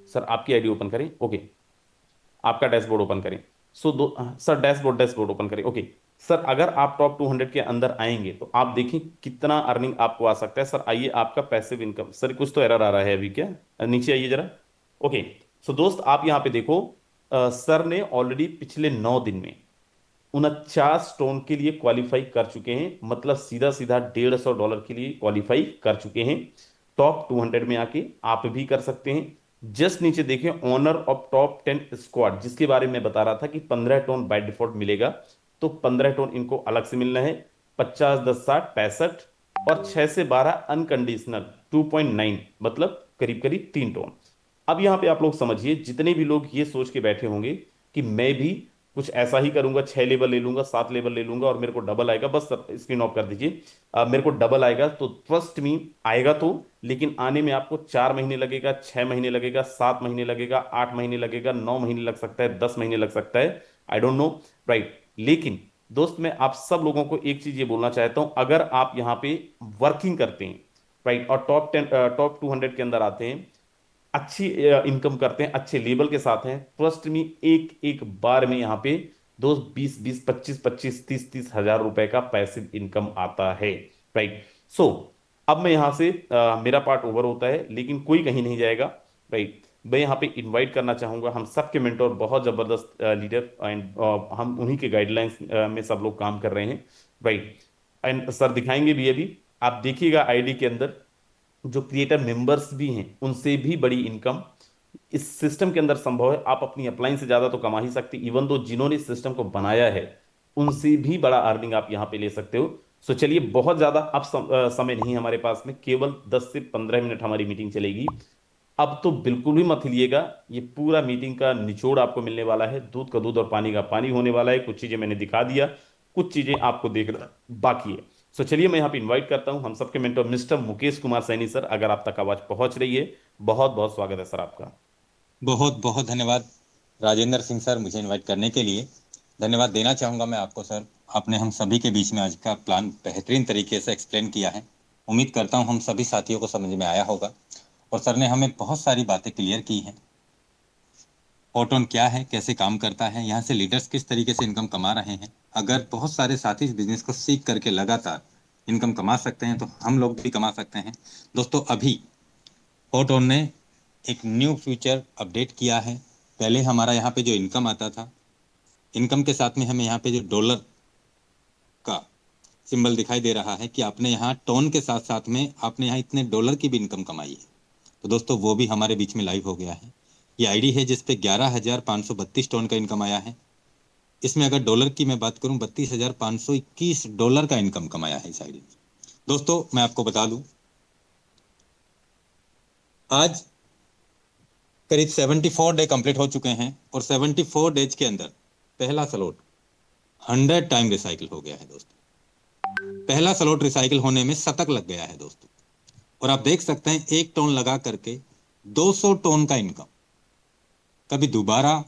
सर, आपकी आईडी ओपन करें, ओके, आपका डैशबोर्ड ओपन करें। सो दो सर, डैशबोर्ड डैशबोर्ड ओपन करें, ओके। सर अगर आप टॉप 200 के अंदर आएंगे तो आप देखें कितना अर्निंग आपको आ सकता है। सर आइए, आपका पैसिव इनकम, सर कुछ तो एरर आ रहा है अभी, क्या नीचे आइए जरा, ओके। सो दोस्त आप यहां पे देखो, सर ने ऑलरेडी पिछले 9 दिन में 49 टोन के लिए क्वालिफाई कर चुके हैं, मतलब सीधा सीधा $150 के लिए क्वालिफाई कर चुके हैं। टॉप 200 में आके आप भी कर सकते हैं। जस्ट नीचे देखें ऑनर ऑफ टॉप 10 स्क्वाड, जिसके बारे में बता रहा था कि 15 टोन बाय डिफॉल्ट मिलेगा, तो 15 टोन इनको अलग से मिलना है। 50 10 60 65 और 6 से 12 अनकंडीशनल 2.9, मतलब करीब करीब 3 टोन। अब यहां पे आप लोग समझिए, जितने भी लोग ये सोच के बैठे होंगे कि मैं भी कुछ ऐसा ही करूंगा, 6 लेवल ले लूंगा, 7 लेवल ले लूंगा और मेरे को डबल आएगा, बस स्क्रीन ऑफ कर दीजिए। मेरे को डबल आएगा, तो ट्रस्ट मी आएगा तो, लेकिन आने में आपको 4 महीने लगेगा, 6 महीने लगेगा, 7 महीने लगेगा, 8 महीने लगेगा, 9 महीने लग सकता है, 10 महीने लग सकता है, आई डोंट नो, राइट। लेकिन दोस्त मैं आप सब लोगों को एक चीज ये बोलना चाहता हूं, अगर आप यहाँ पे वर्किंग करते हैं, राइट, और टॉप 200 के अंदर आते हैं, अच्छी इनकम करते हैं, अच्छे लेवल के साथ हैं, ट्रस्ट मी एक एक बार में यहाँ पे दोस्त 20 20 25 25 30 30 हजार रुपए का पैसिव इनकम आता है, राइट। सो अब मैं यहाँ से मेरा पार्ट ओवर होता है, लेकिन कोई कहीं नहीं जाएगा, राइट। मैं यहाँ पे इनवाइट करना चाहूंगा हम सबके मेंटोर, बहुत जबरदस्त लीडर, एंड हम उन्हीं के गाइडलाइंस में सब लोग काम कर रहे हैं, राइट। एंड सर दिखाएंगे भी अभी, आप देखिएगा आईडी के अंदर जो क्रिएटर मेंबर्स भी हैं उनसे भी बड़ी इनकम इस सिस्टम के अंदर संभव है। आप अपनी अपलाइन से ज्यादा तो कमा ही सकते, इवन दो जिन्होंने इस सिस्टम को बनाया है उनसे भी बड़ा अर्निंग आप यहां पे ले सकते हो। सो चलिए, बहुत ज्यादा अब समय नहीं हमारे पास में, केवल 10 से 15 मिनट हमारी मीटिंग चलेगी। अब तो बिल्कुल भी मत हिलिएगा, ये पूरा मीटिंग का निचोड़ आपको मिलने वाला है, दूध का दूध और पानी का पानी होने वाला है। कुछ चीजें मैंने दिखा दिया, कुछ चीजें आपको देखना बाकी है। सो चलिए, मैं यहाँ पे इनवाइट करता हूं हम सबके mentor mister Mukesh Kumar Saini sir, अगर आप तक आवाज पहुंच रही है। बहुत बहुत स्वागत है सर आपका। बहुत बहुत धन्यवाद राजेंद्र सिंह सर, मुझे इनवाइट करने के लिए। धन्यवाद देना चाहूँगा मैं आपको सर, आपने हम सभी के बीच में आज का प्लान बेहतरीन तरीके से एक्सप्लेन किया है। उम्मीद करता हूँ हम सभी साथियों को समझ में आया होगा, और सर ने हमें बहुत सारी बातें क्लियर की हैं। ऑटोन क्या है, कैसे काम करता है, यहाँ से लीडर्स किस तरीके से इनकम कमा रहे हैं। अगर बहुत सारे साथी इस बिजनेस को सीख करके लगातार इनकम कमा सकते हैं तो हम लोग भी कमा सकते हैं। दोस्तों अभी ऑटोन ने एक न्यू फीचर अपडेट किया है। पहले हमारा यहाँ पे जो इनकम आता था, इनकम के साथ में हमें यहाँ पे जो डॉलर का सिंबल दिखाई दे रहा है कि आपने यहाँ टोन के साथ साथ में आपने यहाँ इतने डॉलर की भी इनकम कमाई है। तो दोस्तों वो भी हमारे बीच में लाइव हो गया है। ये आईडी है जिस पे 11,532 टन का इनकम आया है। इसमें अगर डॉलर की मैं बात करूं, $32,521 का इनकम कमाया है इस आईडी में। दोस्तों मैं आपको बता दूं, आज करीब 74 डे कंप्लीट हो चुके हैं और 74 डेज के अंदर पहला स्लॉट 100 टाइम रिसाइकिल हो गया है दोस्तों। पहला स्लॉट रिसाइकिल होने में शतक लग गया है दोस्तों। और आप देख सकते हैं 1 टन लगा करके 200 टन का इनकम। कभी दोबारा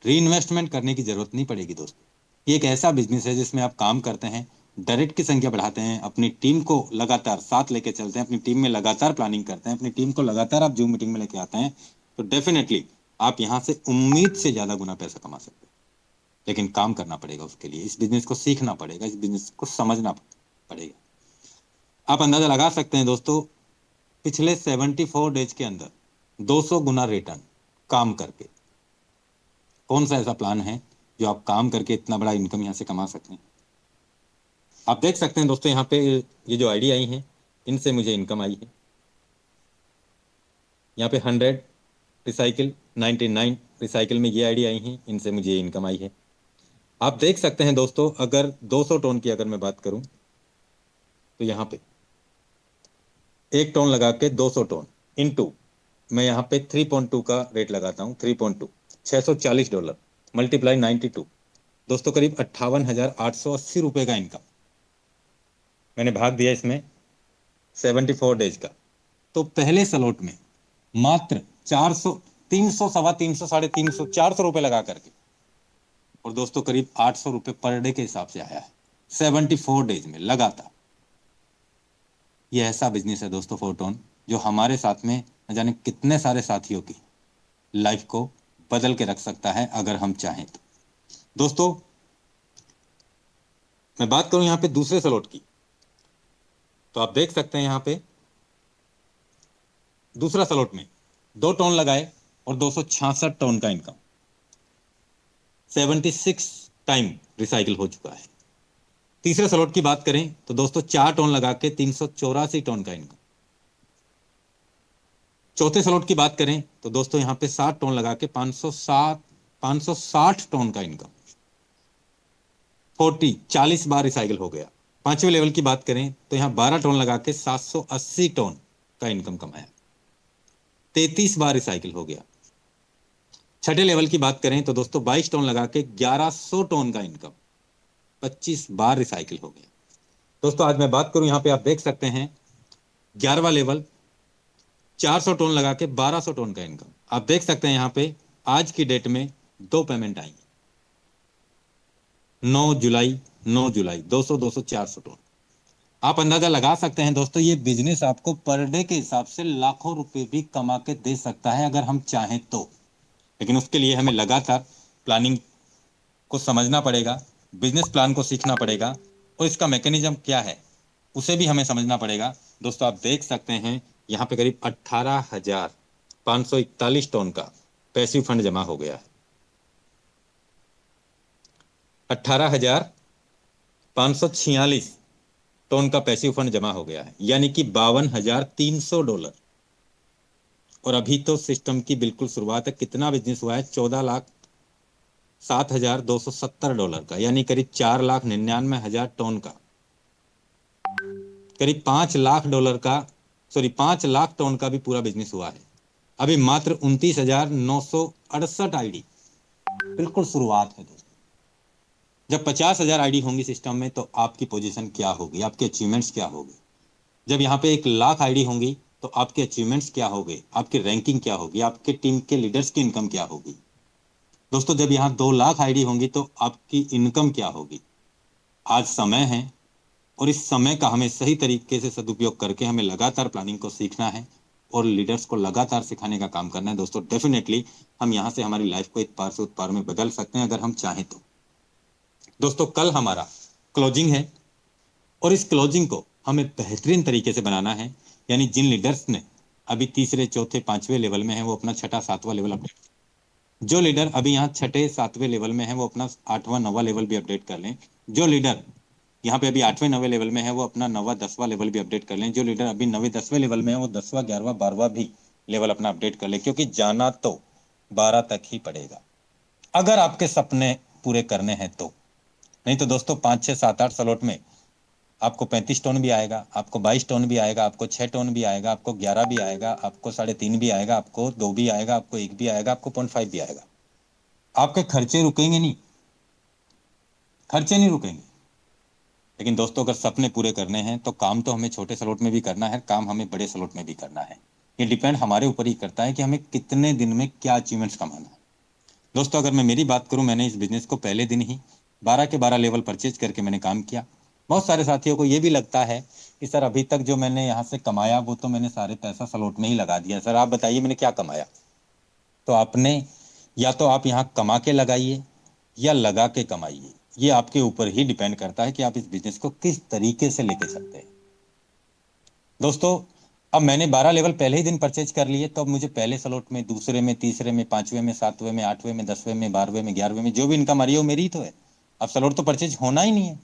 री इन्वेस्टमेंट करने की जरूरत नहीं पड़ेगी दोस्तों। ये एक ऐसा बिजनेस है जिसमें आप काम करते हैं, डायरेक्ट की संख्या बढ़ाते हैं, अपनी टीम को लगातार साथ लेके चलते हैं, अपनी टीम में लगातार प्लानिंग करते हैं, अपनी टीम को लगातार आप जूम मीटिंग में लेके आते हैं, तो डेफिनेटली आप यहाँ से उम्मीद से ज्यादा गुना पैसा कमा सकते हैं। लेकिन काम करना पड़ेगा उसके लिए, इस बिजनेस को सीखना पड़ेगा, इस बिजनेस को समझना पड़ेगा। आप अंदाजा लगा सकते हैं दोस्तों, पिछले 74 डेज के अंदर 200 गुना रिटर्न काम करके। कौन सा ऐसा प्लान है जो आप काम करके इतना बड़ा इनकम यहाँ से कमा सकते हैं? आप देख सकते हैं दोस्तों, यहाँ पे ये जो आईडी आई है, इनसे मुझे इनकम आई है। यहाँ पे 100 रिसाइकिल, 99 रिसाइकिल में ये आईडी आई है, इनसे मुझे इनकम आई है। आप देख सकते हैं दोस्तों, अगर 200 टन की अगर मैं बात करूं, तो यहाँ पे 1 टन लगा के 200 टन इनटू, मैं यहाँ पे 3.2 का रेट लगाता हूँ, 3.2 $640 मल्टीप्लाई 92 दोस्तों, करीब 58,880 रुपए का इनकम। मैंने भाग दिया इसमें 74 डेज का, तो पहले स्लॉट में मात्र 400, 300, सवा 300, 350, 400 रुपए लगा करके, और दोस्तों करीब 800 रुपए पर डे के हिसाब से आया है 74 डेज में लगातार। ये ऐसा बिजनेस है दोस्तों फोरटोन, जो हमारे साथ में न जाने कितने सारे साथियों की लाइफ को बदल के रख सकता है अगर हम चाहें तो। दोस्तों मैं बात करूं यहाँ पे दूसरे स्लॉट की, तो आप देख सकते हैं यहाँ पे दूसरा स्लॉट में 2 टन लगाए और 266 टन का इनकम, 76 टाइम रिसाइकिल हो चुका है। तीसरे स्लॉट की बात करें तो दोस्तों 4 टन लगा के 384 टन का इनकम। चौथे स्लॉट की बात करें तो दोस्तों यहाँ पे 7 टन लगा के 560 टन का इनकम, 40 बार रिसाइकिल हो गया। पांचवें लेवल की बात करें तो यहाँ 12 टन लगा के 780 टन का इनकम कमाया, 33 बार रिसाइकिल हो गया। छठे लेवल की बात करें तो दोस्तों 22 टन लगा के 1100 टन का इनकम, 25 बार रिसाइकिल हो गया। दोस्तों आज मैं बात करूं, यहाँ पे आप देख सकते हैं 11वां लेवल 400 टन लगा के 1200 टन का इनकम। आप देख सकते हैं यहाँ पे आज की डेट में 2 पेमेंट आई, 9 जुलाई 9 जुलाई 200 200 400 टन। आप अंदाजा लगा सकते हैं दोस्तों, ये बिजनेस आपको पर डे के हिसाब से लाखों रुपए भी कमा के दे सकता है अगर हम चाहें तो। लेकिन उसके लिए हमें लगातार प्लानिंग को समझना पड़ेगा, बिजनेस प्लान को सीखना पड़ेगा, और इसका मैकेनिज्म क्या है उसे भी हमें समझना पड़ेगा। दोस्तों आप देख सकते हैं यहाँ पे करीब 18,541 टन का पैसिव फंड जमा हो गया है, 18,546 टन का पैसिव फंड जमा हो गया है, यानी कि $52,300। और अभी तो सिस्टम की बिल्कुल शुरुआत है। कितना बिजनेस हुआ है? $14,07,270 का, यानी करीब $4,99,000 टन का, करीब $5 लाख का, सॉरी $5 लाख टन का भी पूरा बिजनेस हुआ है। अभी मात्र 29,968 आईडी, बिल्कुल शुरुआत है दोस्तों। जब 50,000 आईडी होंगी सिस्टम में तो आपकी पोजीशन क्या होगी, आपके अचीवमेंट्स क्या होंगे। जब यहाँ पे 1 लाख आईडी होंगी तो आपके अचीवमेंट्स क्या होंगे, आपकी रैंकिंग क्या होगी, आपके टीम के लीडर्स की इनकम क्या होगी। दोस्तों जब यहाँ 2 लाख आईडी होंगी तो आपकी इनकम क्या होगी। आज समय है और इस समय का हमें सही तरीके से सदुपयोग करके हमें लगातार प्लानिंग को सीखना है और लीडर्स को लगातार सिखाने का काम करना है। दोस्तों डेफिनेटली हम यहाँ से हमारी लाइफ को एक पार से उत्पार में बदल सकते हैं अगर हम चाहें तो। दोस्तों कल हमारा क्लोजिंग है और इस क्लोजिंग को हमें बेहतरीन तरीके से बनाना है। यानी जिन लीडर्स ने अभी तीसरे चौथे पांचवें लेवल में है वो अपना छठा सातवां लेवल अपडेट, जो लीडर अभी यहाँ छठे सातवें लेवल में है वो अपना 8वां 9वां लेवल भी अपडेट कर लें। जो लीडर यहाँ पे अभी 8वें 9वें लेवल में है वो अपना 9वां 10वां लेवल भी अपडेट कर लें। जो लीडर अभी 9वें 10वें लेवल में है वो 10वां 11वां 12वां भी लेवल अपना अपडेट कर ले, क्योंकि जाना तो 12 तक ही पड़ेगा, अगर आपके सपने पूरे करने हैं तो। नहीं तो दोस्तों 5 6 7 8 स्लॉट में आपको 35 टोन भी आएगा, आपको 22 टोन भी आएगा, आपको 6 टोन भी आएगा, आपको 11 भी आएगा, आपको 3.5 भी आएगा, आपको 2 भी आएगा, आपको 1 भी आएगा, आपको 0.5 भी आएगा। आपके खर्चे रुकेंगे नहीं, खर्चे नहीं रुकेंगे। लेकिन दोस्तों अगर सपने पूरे करने हैं तो काम तो हमें छोटे स्लॉट में भी करना है, काम हमें बड़े स्लॉट में भी करना है। ये डिपेंड हमारे ऊपर ही करता है कि हमें कितने दिन में क्या अचीवमेंट्स कमाना है। दोस्तों अगर मैं मेरी बात करूं, मैंने इस बिजनेस को पहले दिन ही 12 के 12 लेवल परचेज करके मैंने काम किया। बहुत सारे साथियों को ये भी लगता है कि सर अभी तक जो मैंने यहाँ से कमाया वो तो मैंने सारे पैसा स्लॉट में ही लगा दिया। सर आप बताइए मैंने क्या कमाया? तो आपने या तो आप यहाँ कमा के लगाइए या लगा के कमाइए, ये आपके ऊपर ही डिपेंड करता है कि आप इस बिजनेस को किस तरीके से लेके चलते हैं। दोस्तों अब मैंने 12 लेवल पहले ही दिन परचेज कर लिए, तो अब मुझे पहले स्लॉट में, दूसरे में, तीसरे में, 5वें में, 7वें में, 8वें में, 10वें में, 12वें में, 11वें में जो भी इनकम आ रही है वो मेरी ही तो है। अब स्लॉट तो परचेज होना ही नहीं है।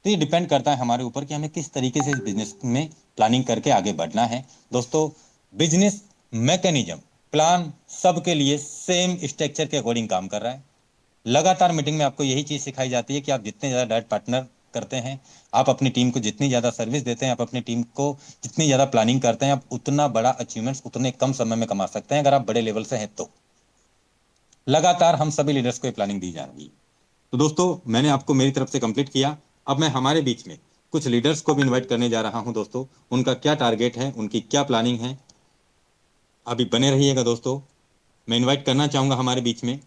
तो ये डिपेंड करता है हमारे ऊपर कि हमें किस तरीके से इस बिजनेस में प्लानिंग करके आगे बढ़ना है। दोस्तों बिजनेस मैकेनिज्म प्लान सबके लिए सेम स्ट्रक्चर के अकॉर्डिंग काम कर रहा है। लगातार मीटिंग में आपको यही चीज सिखाई जाती है कि आप जितने ज्यादा डायरेक्ट पार्टनर करते हैं, आप अपनी टीम को जितनी ज्यादा सर्विस देते हैं, आप अपनी टीम को जितनी ज्यादा प्लानिंग करते हैं, आप उतना बड़ा अचीवमेंट्स उतने कम समय में कमा सकते हैं, अगर आप बड़े लेवल से हैं तो। लगातार हम सभी लीडर्स को ये प्लानिंग दी जा रही है। तो दोस्तों मैंने आपको मेरी तरफ से कंप्लीट किया। अब मैं हमारे बीच में कुछ लीडर्स को भी इन्वाइट करने जा रहा हूं। दोस्तों उनका क्या टारगेट है, उनकी क्या प्लानिंग है, अभी बने रहिएगा। दोस्तों मैं इन्वाइट करना चाहूंगा हमारे बीच में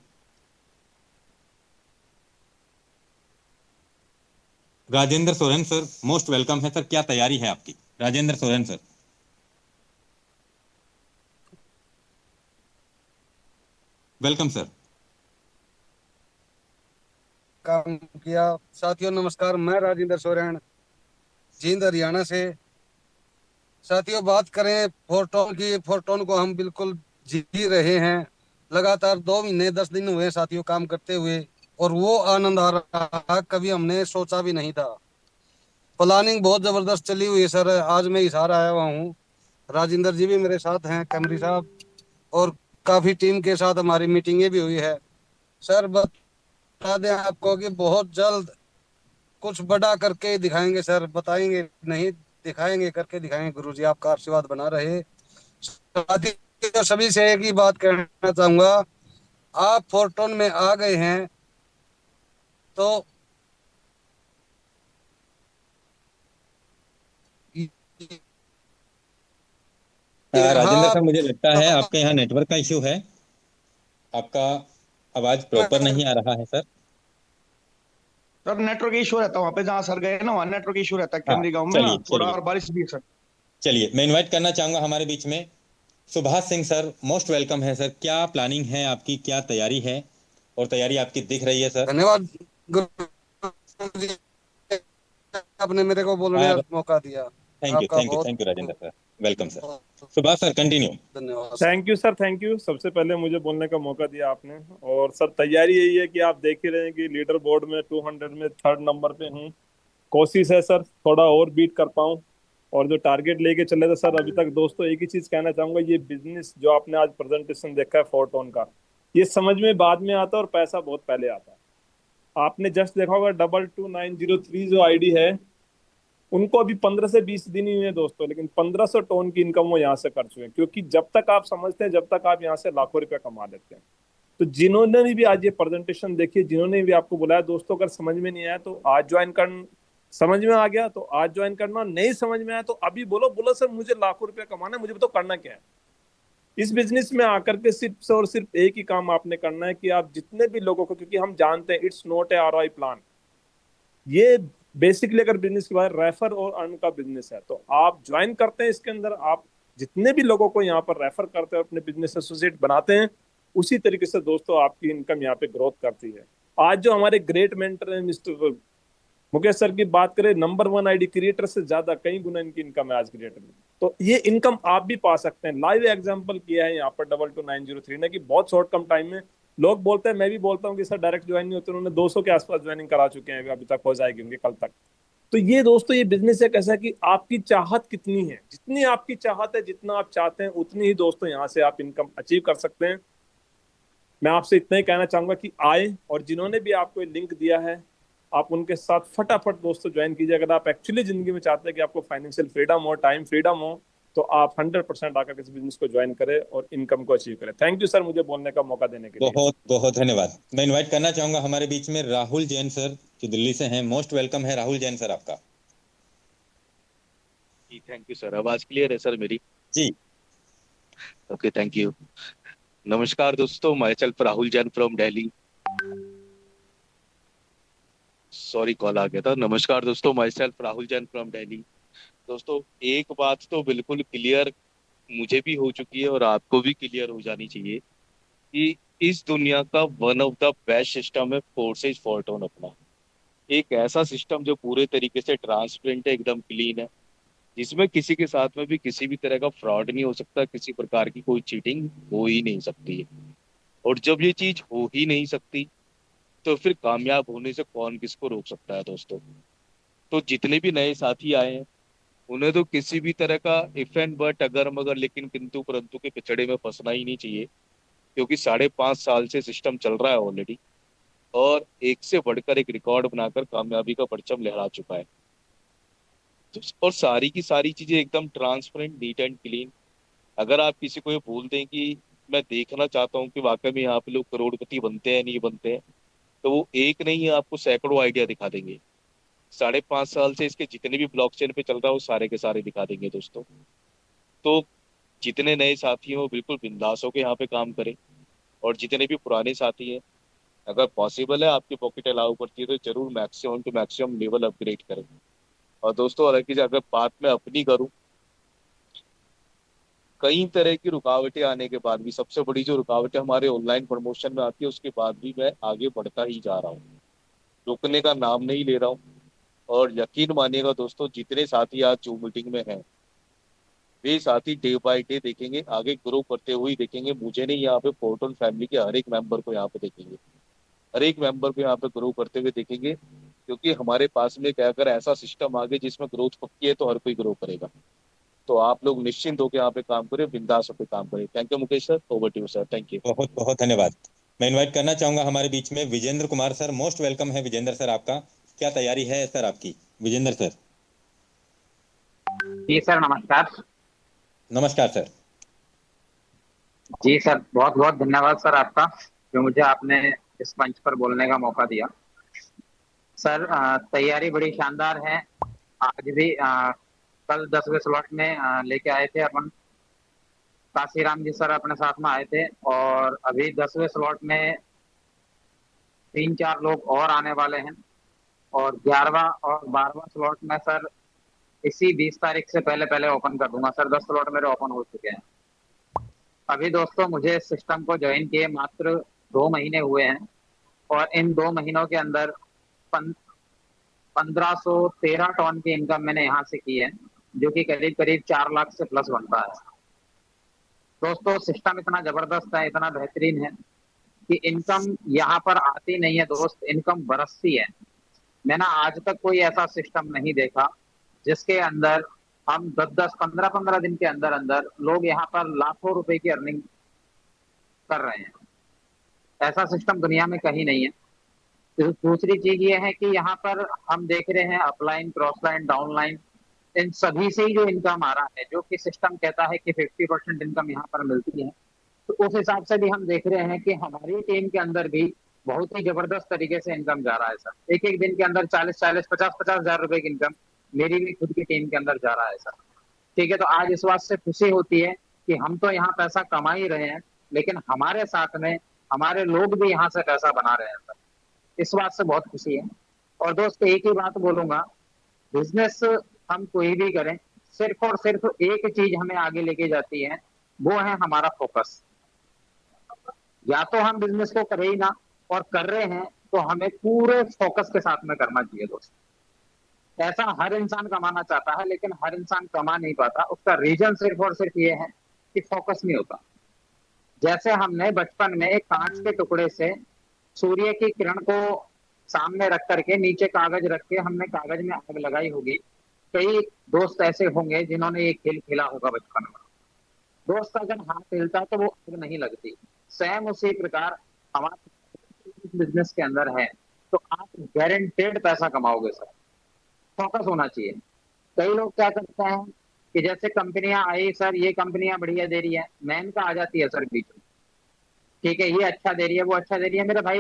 Rajendra Soren sir. Most welcome है सर, क्या तैयारी है आपकी? Rajendra Soren sir, welcome sir. काम किया। साथियों नमस्कार, मैं राजेंद्र सोरेन, जींद हरियाणा से। साथियों बात करें फोरटोन की, फोरटोन को हम बिल्कुल जी रहे हैं। लगातार 2 महीने 10 दिन हुए साथियों काम करते हुए, और वो आनंद आ रहा कभी हमने सोचा भी नहीं था। प्लानिंग बहुत जबरदस्त चली हुई है सर। आज मैं हिसार आया हुआ हूँ, राजेंद्र जी भी मेरे साथ हैं, कैमरी साहब, और काफी टीम के साथ हमारी मीटिंगें भी हुई है। सर बता दें आपको कि बहुत जल्द कुछ बड़ा करके ही दिखाएंगे सर, बताएंगे नहीं, दिखाएंगे, करके दिखाएंगे। गुरुजी आपका आशीर्वाद बना रहे। साथ ही सभी से एक ही बात कहना चाहूंगा, आप फोरटोन में आ गए हैं तो राजेंद्र यहाँ सर मुझे लगता है आपके यहाँ नेटवर्क का इश्यू है, आपका आवाज प्रॉपर नहीं आ रहा है सर। सर नेटवर्क इशू रहता है वहां पे जहाँ सर गए ना, वहाँ नेटवर्क इशू रहता है हाँ कैमरी गांव में ना, चलिए थोड़ा, चलिए और बारिश भी है सर। चलिए, मैं इनवाइट करना चाहूंगा हमारे बीच में Subhash Singh sir. Most welcome है सर, क्या प्लानिंग है आपकी, क्या तैयारी है, और तैयारी आपकी दिख रही है सर? धन्यवाद गुरुजी, आपने मेरे को बोलने का मौका दिया। आपका बहुत thank you Rajendra sir, welcome sir. बहुत सुभाष सर कंटिन्यू। धन्यवाद sir. Thank you sir, thank you. सबसे पहले मुझे बोलने का मौका दिया आपने। और सर तैयारी यही है कि आप देख ही रहे हैं कि लीडर बोर्ड में 200 में 3rd नंबर पे हूँ। कोशिश है सर थोड़ा और बीट कर पाऊँ। और जो टारगेट लेके चले थे सर अभी तक, दोस्तों एक ही चीज कहना चाहूंगा, ये बिजनेस जो आपने आज प्रेजेंटेशन देखा है फोरटोन का, ये समझ में बाद में आता है और पैसा बहुत पहले आता है। आपने जस्ट देखा होगा 22903 जो आईडी है, उनको अभी 15 से 20 दिन ही हुए हैं दोस्तों, लेकिन 1500 टन की इनकम वो यहाँ से कर चुके हैं। क्योंकि जब तक आप समझते हैं, जब तक आप यहाँ से लाखों रुपए कमा लेते हैं। तो जिन्होंने भी आज ये प्रेजेंटेशन देखी है, जिन्होंने भी आपको बुलाया, दोस्तों अगर समझ में नहीं आया तो आज ज्वाइन कर, समझ में आ गया तो आज ज्वाइन करना, नहीं समझ में आया तो अभी बोलो, बोलो सर मुझे लाखों रुपया कमाना है, मुझे बताओ करना क्या है। इस बिजनेस में आकर के सिर्फ से और सिर्फ एक ही काम आपने करना है कि आप जितने भी लोगों को, क्योंकि हम जानते हैं it's not a ROI plan, ये बेसिकली अगर बिजनेस के बारे रेफर और अर्न का बिजनेस है, तो आप ज्वाइन करते हैं इसके अंदर, आप जितने भी लोगों को यहाँ पर रेफर करते हैं, अपने बिजनेस एसोसिएट बनाते हैं, उसी तरीके से दोस्तों आपकी इनकम यहाँ पे ग्रोथ करती है। आज जो हमारे ग्रेट मेंटर हैं मिस्टर मुकेश सर की बात करें, नंबर 1 आईडी क्रिएटर से ज्यादा कई गुना इनकी इनकम है आज क्रिएटर में। तो ये इनकम आप भी पा सकते हैं। लाइव एग्जांपल किया है यहाँ पर 22903 ने, कि बहुत शॉर्ट कम टाइम में। लोग बोलते हैं, मैं भी बोलता हूँ कि सर डायरेक्ट ज्वाइन नहीं होते, उन्होंने 200 के आसपास ज्वाइनिंग करा चुके हैं, अभी तक हो जाएगी उनकी कल तक। तो ये दोस्तों ये बिजनेस एक ऐसा है कि आपकी चाहत कितनी है, जितनी आपकी चाहत है, जितना आप चाहते हैं उतनी ही दोस्तों यहाँ से आप इनकम अचीव कर सकते हैं। मैं आपसे इतना ही कहना चाहूंगा कि आए, और जिन्होंने भी आपको ये लिंक दिया है आप उनके साथ फटाफट दोस्तों ज्वाइन कीजिए। अगर आप एक्चुअली जिंदगी में चाहते हैं कि आपको फाइनेंशियल फ्रीडम हो, टाइम फ्रीडम हो, तो आप 100% आकर किसी बिजनेस को ज्वाइन करें और इनकम को अचीव करें। थैंक यू सर मुझे बोलने का मौका देने के लिए। बहुत बहुत धन्यवाद। मैं इनवाइट करना चाहूंगा हमारे बीच में राहुल जैन सर, जो दिल्ली से हैं। मोस्ट वेलकम है राहुल जैन सर आपका। जी थैंक यू सर। आवाज क्लियर है सर मेरी? जी ओके थैंक यू। नमस्कार दोस्तों, myself Rahul Jain from Delhi. Sorry call आ गया था। नमस्कार दोस्तों, myself Rahul Jain from Delhi. दोस्तों एक बात तो बिल्कुल क्लियर मुझे भी हो चुकी है और आपको भी क्लियर हो जानी चाहिए कि इस दुनिया का one of the best system है फोर्सेज फोर्टोन अपना। एक ऐसा सिस्टम जो पूरे तरीके से ट्रांसपेरेंट है, एकदम क्लीन है, जिसमें किसी के साथ में भी किसी भी तरह का फ्रॉड नहीं हो सकता, किसी प्रकार की कोई चीटिंग हो ही नहीं सकती है। और जब ये चीज हो ही नहीं सकती तो फिर कामयाब होने से कौन किसको रोक सकता है दोस्तों। तो जितने भी नए साथी आए हैं उन्हें तो किसी भी तरह का इफ एंड बट अगर मगर लेकिन किंतु परंतु के पिछड़े में फंसना ही नहीं चाहिए, क्योंकि 5.5 साल से सिस्टम चल रहा है ऑलरेडी और एक से बढ़कर एक रिकॉर्ड बनाकर कामयाबी का परचम लहरा चुका है। और सारी की सारी चीजें एकदम ट्रांसपेरेंट, नीट एंड क्लीन। अगर आप किसी को ये बोल दें कि मैं देखना चाहता हूँ कि वाकई में यहाँ पे लोग करोड़पति बनते हैं नहीं बनते हैं, तो वो एक नहीं आपको सैकड़ों आइडिया दिखा देंगे। 5.5 साल से इसके जितने भी ब्लॉकचेन पे चल रहा है वो सारे के सारे दिखा देंगे दोस्तों। तो जितने नए साथी हैं वो बिल्कुल बिंदास होकर यहाँ पे काम करें, और जितने भी पुराने साथी हैं अगर पॉसिबल है आपकी पॉकेट अलाउ करती है तो जरूर maximum to maximum level upgrade करें। और दोस्तों अगर बात मैं अपनी करूं, कई तरह की रुकावटें आने के बाद भी सबसे बड़ी जो रुकावटें हमारे ऑनलाइन प्रमोशन में आती है उसके बाद भी मैं आगे बढ़ता ही जा रहा हूँ, रुकने का नाम नहीं ले रहा हूँ। और यकीन मानिएगा दोस्तों, जितने साथी आज जो मीटिंग में हैं वे साथी डे बाय डे देखेंगे आगे ग्रो करते हुए देखेंगे। मुझे नहीं, यहाँ पे फोर्टून फैमिली के हर एक मेंबर को यहाँ पे देखेंगे, हर एक मेंबर को यहाँ पे ग्रो करते हुए देखेंगे, क्योंकि हमारे पास में क्या अगर ऐसा सिस्टम आगे जिसमें ग्रोथ पक्की है तो हर कोई ग्रो करेगा। तो आप लोग निश्चिंत होकर यहाँ पे काम करें, बिंदास होकर काम करें। Thank you Mukesh sir, over to you sir. Thank you. बहुत बहुत धन्यवाद। मैं इनवाइट करना चाहूंगा हमारे बीच में Vijendra Kumar sir. Most welcome है विजेंद्र सर आपका। क्या तैयारी है सर आपकी विजेंद्र सर? जी सर नमस्कार। नमस्कार सर। जी सर बहुत बहुत धन्यवाद सर आपका, जो मुझे आपने इस मंच पर बोलने का मौका दिया। सर तैयारी बड़ी शानदार है। आज भी कल 10वें स्लॉट में लेके आए थे अपन, काशीराम जी सर अपने साथ में आए थे, और अभी 10वें स्लॉट में 3-4 लोग और आने वाले हैं, और 11वां और 12वां स्लॉट में सर इसी 20 तारीख से पहले पहले ओपन कर दूंगा सर। 10 स्लॉट मेरे ओपन हो चुके हैं। अभी दोस्तों मुझे इस सिस्टम को ज्वाइन किए मात्र 2 महीने हुए हैं, और इन 2 महीनों के अंदर 1513 टन की इनकम मैंने यहाँ से की है, जो कि करीब करीब 4 लाख से प्लस बनता है। दोस्तों सिस्टम इतना जबरदस्त है, इतना बेहतरीन है कि इनकम यहाँ पर आती नहीं है दोस्त, इनकम बरसती है। मैंने आज तक कोई ऐसा सिस्टम नहीं देखा जिसके अंदर हम 10-10, 15-15 दिन के अंदर अंदर लोग यहाँ पर लाखों रुपए की अर्निंग कर रहे हैं। ऐसा सिस्टम दुनिया में कहीं नहीं है। तो दूसरी चीज ये है कि यहाँ पर हम देख रहे हैं अपलाइन, क्रॉसलाइन, डाउनलाइन, इन सभी से ही जो इनकम आ रहा है, जो कि सिस्टम कहता है कि 50% इनकम यहाँ पर मिलती है, तो उस हिसाब से भी हम देख रहे हैं कि हमारी टीम के अंदर भी बहुत ही जबरदस्त तरीके से इनकम जा रहा है सर। एक एक दिन के अंदर 40-40, 50-50 हजार रुपए की इनकम मेरी भी खुद की टीम के अंदर जा रहा है सर। ठीक है, तो आज इस बात से खुशी होती है कि हम तो यहाँ पैसा कमा ही रहे हैं, लेकिन हमारे साथ में हमारे लोग भी यहाँ से पैसा बना रहे हैं सर। इस बात से बहुत खुशी है। और दोस्त एक ही बात बोलूंगा, बिजनेस हम कोई भी करें, सिर्फ और सिर्फ एक चीज हमें आगे लेके जाती है, वो है हमारा फोकस। या तो हम बिजनेस को करें ही ना, और कर रहे हैं तो हमें पूरे फोकस के साथ में करना चाहिए दोस्त। ऐसा हर इंसान कमाना चाहता है, लेकिन हर इंसान कमा नहीं पाता। उसका रीजन सिर्फ और सिर्फ ये है कि फोकस नहीं होता। जैसे हमने बचपन में एक कांच के टुकड़े से सूर्य की किरण को सामने रख करके नीचे कागज रख के हमने कागज में आग लगाई होगी। कई दोस्त ऐसे होंगे जिन्होंने ये खेल खेला होगा बचपन में। दोस्त अगर हाथ हिलता तो वो आग नहीं लगती। सेम उसी प्रकार हमारे बिजनेस के अंदर है, तो आप गारंटेड पैसा कमाओगे सर। फोकस होना चाहिए। कई लोग क्या करते हैं कि जैसे कंपनियां आई सर, ये कंपनियां बढ़िया दे रही है, मैन का आ जाती है सर बीच में। ठीक है, ये अच्छा दे रही है, वो अच्छा दे रही है, मेरे भाई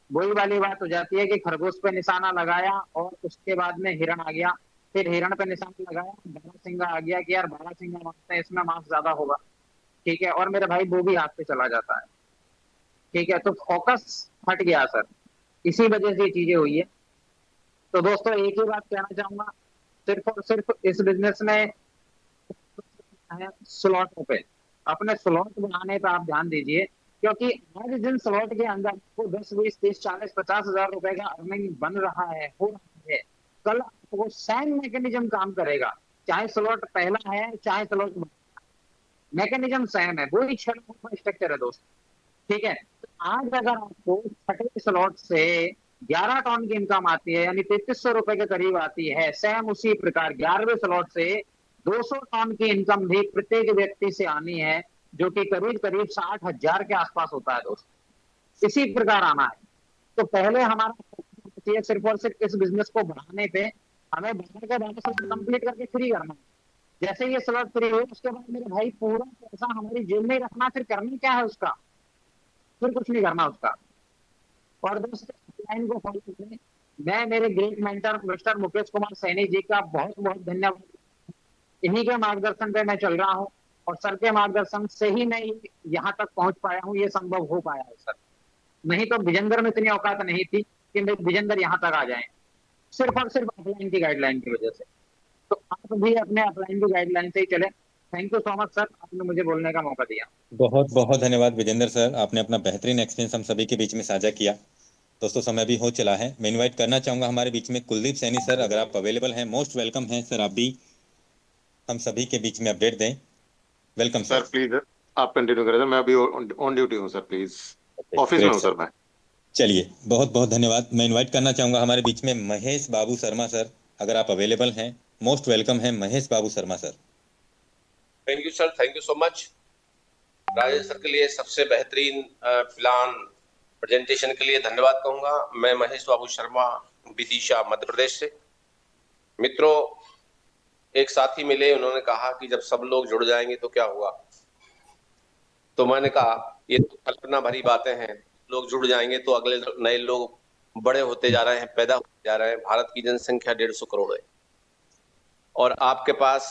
वही वाली बात हो जाती है कि खरगोश पे निशाना लगाया और उसके बाद में हिरण आ गया, फिर हिरण पे निशाना लगाया, बारहसिंगा आ गया कि यार बारहसिंगा मारते हैं, इसमें मांस ज्यादा होगा। ठीक है, और मेरे भाई वो भी हाथ से चला जाता है। ठीक है, तो फोकस हट गया सर, इसी वजह से ये चीजें हुई है। तो दोस्तों एक ही बात कहना चाहूंगा, सिर्फ और सिर्फ इस बिजनेस में है स्लॉटों पे, अपने स्लॉट बनाने पे आप ध्यान दीजिए। क्योंकि आज जिन स्लॉट के अंदर आपको 10, 20, 30, 40, 50 हजार रुपए का अर्निंग बन रहा है, हो रहा है, कल आपको सेम मैकेनिज्म काम करेगा। चाहे स्लॉट पहला है चाहे स्लॉट, मैकेनिज्म सेम है, वही 6 लाख का स्ट्रक्चर है दोस्त। ठीक है, तो आज अगर आपको छठे स्लॉट से 11 टन की इनकम आती है, यानी 3300 रुपए के करीब आती है, सेम उसी प्रकार 11वें स्लॉट से 200 टन की इनकम भी प्रत्येक व्यक्ति से आनी है, जो कि करीब करीब 60 हजार के आसपास होता है दोस्त। इसी प्रकार आना है। तो पहले हमारा focus होना चाहिए सिर्फ और सिर्फ इस बिजनेस को बढ़ाने पे। हमें बाहर का 12 स्लॉट कंप्लीट करके फ्री करना है। जैसे ये स्लॉट फ्री हो उसके बाद मेरे भाई पूरा पैसा हमारी जेब में ही रखना, फिर करना क्या है उसका, फिर कुछ नहीं करना उसका। और दोस्त लाइन को फॉलो करें। मैं मेरे great mentor mister Mukesh Kumar Saini ji का बहुत बहुत धन्यवाद। इन्हीं के मार्गदर्शन पे मैं चल रहा हूँ, और सर के मार्गदर्शन से ही मैं यहाँ तक पहुंच पाया हूँ, ये संभव हो पाया है सर। नहीं तो विजेंदर में इतनी औकात नहीं थी कि मैं विजेंदर यहाँ तक आ जाए, सिर्फ और सिर्फ अपलाइन की गाइडलाइन की वजह से। तो आप भी अपने अपलाइन की गाइडलाइन से ही चले। Thank you so much sir, आपने मुझे बोलने का मौका दिया। बहुत बहुत धन्यवाद विजेंद्र सर, आपने अपना बेहतरीन एक्सपीरियंस हम सभी के बीच में साझा किया। दोस्तों समय भी हो चला है, मैं इनवाइट करना चाहूंगा हमारे बीच में कुलदीप सैनी सर, अगर आप अवेलेबल हैं, मोस्ट वेलकम हैं सर, आप भी हम सभी के बीच में अपडेट दें। Welcome sir sir. प्लीज आप कंटिन्यू करें सर, मैं अभी ऑन ड्यूटी हूँ सर, प्लीज ऑफिस में ग्रेट हूँ सर, सर मैं। चलिए बहुत बहुत धन्यवाद। मैं इनवाइट करना चाहूंगा हमारे बीच में महेश बाबू शर्मा सर, अगर आप अवेलेबल हैं, मोस्ट वेलकम हैं Mahesh Babu Sharma sir. Thank you sir, thank you so much. Rajesh sir के लिए सबसे बेहतरीन प्लान प्रेजेंटेशन के लिए धन्यवाद कहूंगा। मैं महेश बाबू शर्मा, विदिशा मध्य प्रदेश से। मित्रों, एक साथी मिले, उन्होंने कहा कि जब सब लोग जुड़ जाएंगे तो क्या होगा। तो मैंने कहा ये तो कल्पना भरी बातें हैं, लोग जुड़ जाएंगे तो अगले नए लोग बड़े होते जा रहे हैं, पैदा होते जा रहे हैं। भारत की जनसंख्या 150 करोड़ है, और आपके पास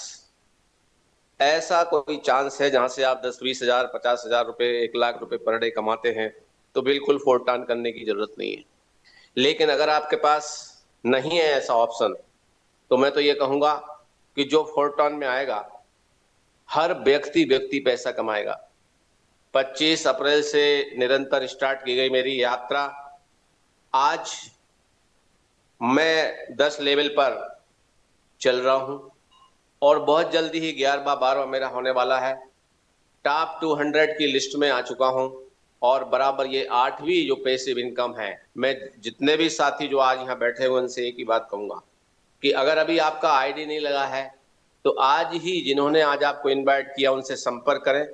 ऐसा कोई चांस है जहां से आप 10, 20 हजार, 50 हजार रुपए, 1 लाख रुपए पर डे कमाते हैं, तो बिल्कुल फोरटान करने की जरूरत नहीं है। लेकिन अगर आपके पास नहीं है ऐसा ऑप्शन, तो मैं तो ये कहूंगा कि जो फोरटान में आएगा, हर व्यक्ति पैसा कमाएगा। 25 अप्रैल से निरंतर स्टार्ट की गई मेरी यात्रा, आज मैं 10 लेवल पर चल रहा हूं, और बहुत जल्दी ही 11वां 12वां मेरा होने वाला है। टॉप 200 की लिस्ट में आ चुका हूं, और बराबर ये 8वीं जो पैसिव इनकम है। मैं जितने भी साथी जो आज यहाँ बैठे हुए उनसे एक ही बात कहूंगा कि अगर अभी आपका आईडी नहीं लगा है, तो आज ही जिन्होंने आज आपको इनवाइट किया उनसे संपर्क करें।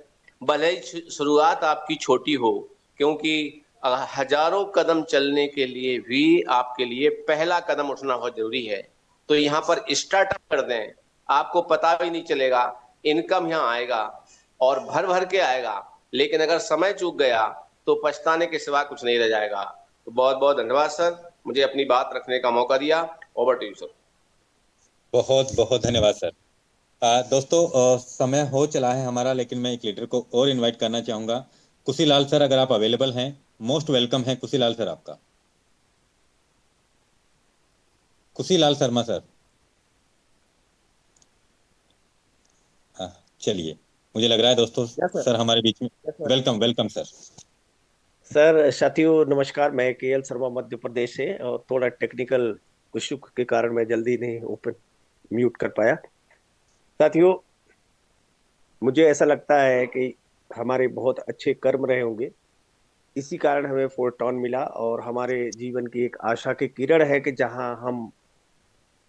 भले ही शुरुआत आपकी छोटी हो, क्योंकि हजारों कदम चलने के लिए भी आपके लिए पहला कदम उठना बहुत जरूरी है। तो यहाँ पर स्टार्टअप कर दें, आपको पता भी नहीं चलेगा, इनकम यहाँ आएगा और भर भर के आएगा। लेकिन अगर समय चूक गया तो पछताने के सिवा कुछ नहीं रह जाएगा। तो बहुत बहुत धन्यवाद सर, मुझे अपनी बात रखने का मौका दिया। Over to you sir. बहुत बहुत धन्यवाद सर। दोस्तों समय हो चला है हमारा, लेकिन मैं एक लीडर को और इनवाइट करना चाहूंगा। कुशीलाल सर, अगर आप अवेलेबल हैं, मोस्ट वेलकम है कुशीलाल सर आपका। कुशीलाल शर्मा सर। हाँ, चलिए, मुझे लग रहा है दोस्तों सर हमारे बीच में। Welcome welcome sir. सर साथियों नमस्कार, मैं केएल शर्मा मध्य प्रदेश से, और थोड़ा टेक्निकल इशू के कारण मैं जल्दी नहीं ओपन म्यूट कर पाया। साथियों, मुझे ऐसा लगता है कि हमारे बहुत अच्छे कर्म रहे होंगे इसी कारण हमें फोरटॉन मिला और हमारे जीवन की एक आशा की किरण है कि जहां हम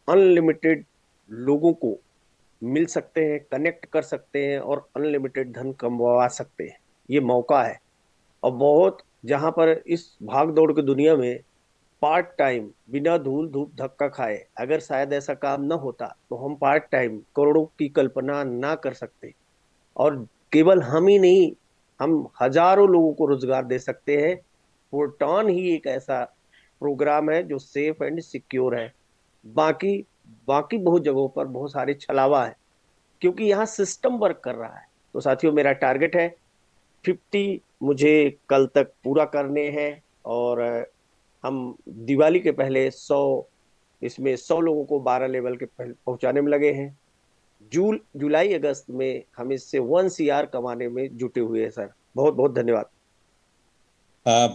अनलिमिटेड लोगों को मिल सकते हैं, कनेक्ट कर सकते हैं और अनलिमिटेड धन कमवा सकते हैं। ये मौका है। और बहुत जहां पर इस भाग दौड़ की दुनिया में पार्ट टाइम बिना धूल धूप धक्का खाए अगर शायद ऐसा काम न होता तो हम पार्ट टाइम करोड़ों की कल्पना ना कर सकते। और केवल हम ही नहीं, हम हजारों लोगों को रोजगार दे सकते हैं। फोरटॉन ही एक ऐसा प्रोग्राम है जो सेफ एंड सिक्योर है। बाकी बाकी बहुत जगहों पर बहुत सारे छलावा है, क्योंकि यहाँ सिस्टम वर्क कर रहा है। तो साथियों, मेरा टारगेट है 50 मुझे कल तक पूरा करने हैं। और हम दिवाली के पहले 100, इसमें 100 लोगों को 12 लेवल के पहुंचाने में लगे हैं। जुलाई अगस्त में हम इससे 1 CR कमाने में जुटे हुए हैं सर। बहुत बहुत धन्यवाद।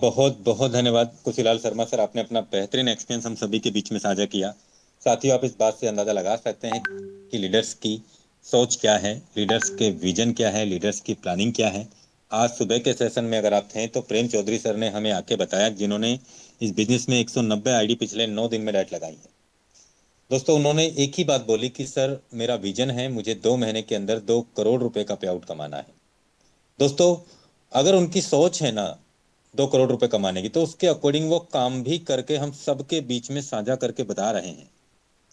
बहुत बहुत धन्यवाद कुशीलाल शर्मा सर, आपने अपना बेहतरीन एक्सपीरियंस हम सभी के बीच में साझा किया। साथियों, आप इस बात से अंदाजा लगा सकते हैं कि लीडर्स की सोच क्या है, लीडर्स के विजन क्या है, लीडर्स की प्लानिंग क्या है। आज सुबह के सेशन में अगर आप थे तो प्रेम चौधरी सर ने हमें आके बताया, जिन्होंने इस बिजनेस में 190 आईडी पिछले 9 दिन में डायरेक्ट लगाई है। दोस्तों, उन्होंने एक ही बात बोली कि सर मेरा विजन है, मुझे 2 महीने के अंदर 2 करोड़ रुपए का पे आउट कमाना है। दोस्तों, अगर उनकी सोच है ना 2 करोड़ रुपए कमाने की, तो उसके अकॉर्डिंग वो काम भी करके हम सबके बीच में साझा करके बता रहे हैं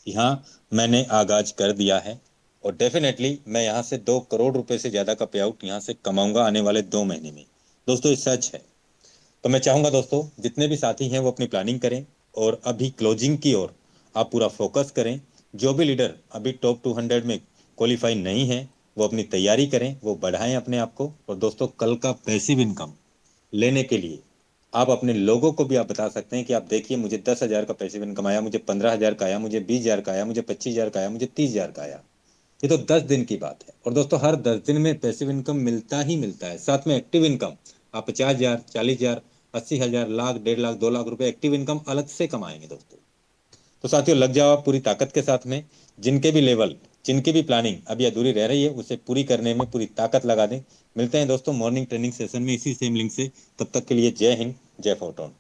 कि हाँ, मैंने आगाज कर दिया है और डेफिनेटली मैं यहाँ से 2 करोड़ रुपए से ज्यादा का पे आउट यहाँ से कमाऊंगा आने वाले 2 महीने में। दोस्तों, ये सच है। तो मैं चाहूंगा दोस्तों, जितने भी साथी हैं वो अपनी प्लानिंग करें और अभी क्लोजिंग की ओर आप पूरा फोकस करें। जो भी लीडर अभी टॉप 200 में क्वालिफाई नहीं है, वो अपनी तैयारी करें, वो बढ़ाएं अपने आप को। और दोस्तों, कल का पैसिव इनकम लेने के लिए आप अपने लोगों को भी आप बता सकते हैं कि आप देखिए, मुझे 10,000 का पैसिव इनकम आया, मुझे 15,000 का आया, मुझे 20,000 का आया, मुझे 25,000 का आया, मुझे 30,000 का आया। ये तो 10 दिन की बात है। और दोस्तों, हर 10 दिन में पैसिव इनकम मिलता ही मिलता है। साथ में एक्टिव इनकम आप 50,000, 40,000, 80,000, लाख, 1.5 लाख, 2 लाख रुपए एक्टिव इनकम अलग से कमाएंगे दोस्तों। तो साथियों, लग जाओ आप पूरी ताकत के साथ में। जिनके भी लेवल, जिनकी भी प्लानिंग अभी अधूरी रह रही है, उसे पूरी करने में पूरी ताकत लगा दें। मिलते हैं दोस्तों मॉर्निंग ट्रेनिंग सेशन में इसी सेम लिंक से। तब तक के लिए जय हिंद, जय फोरटॉन।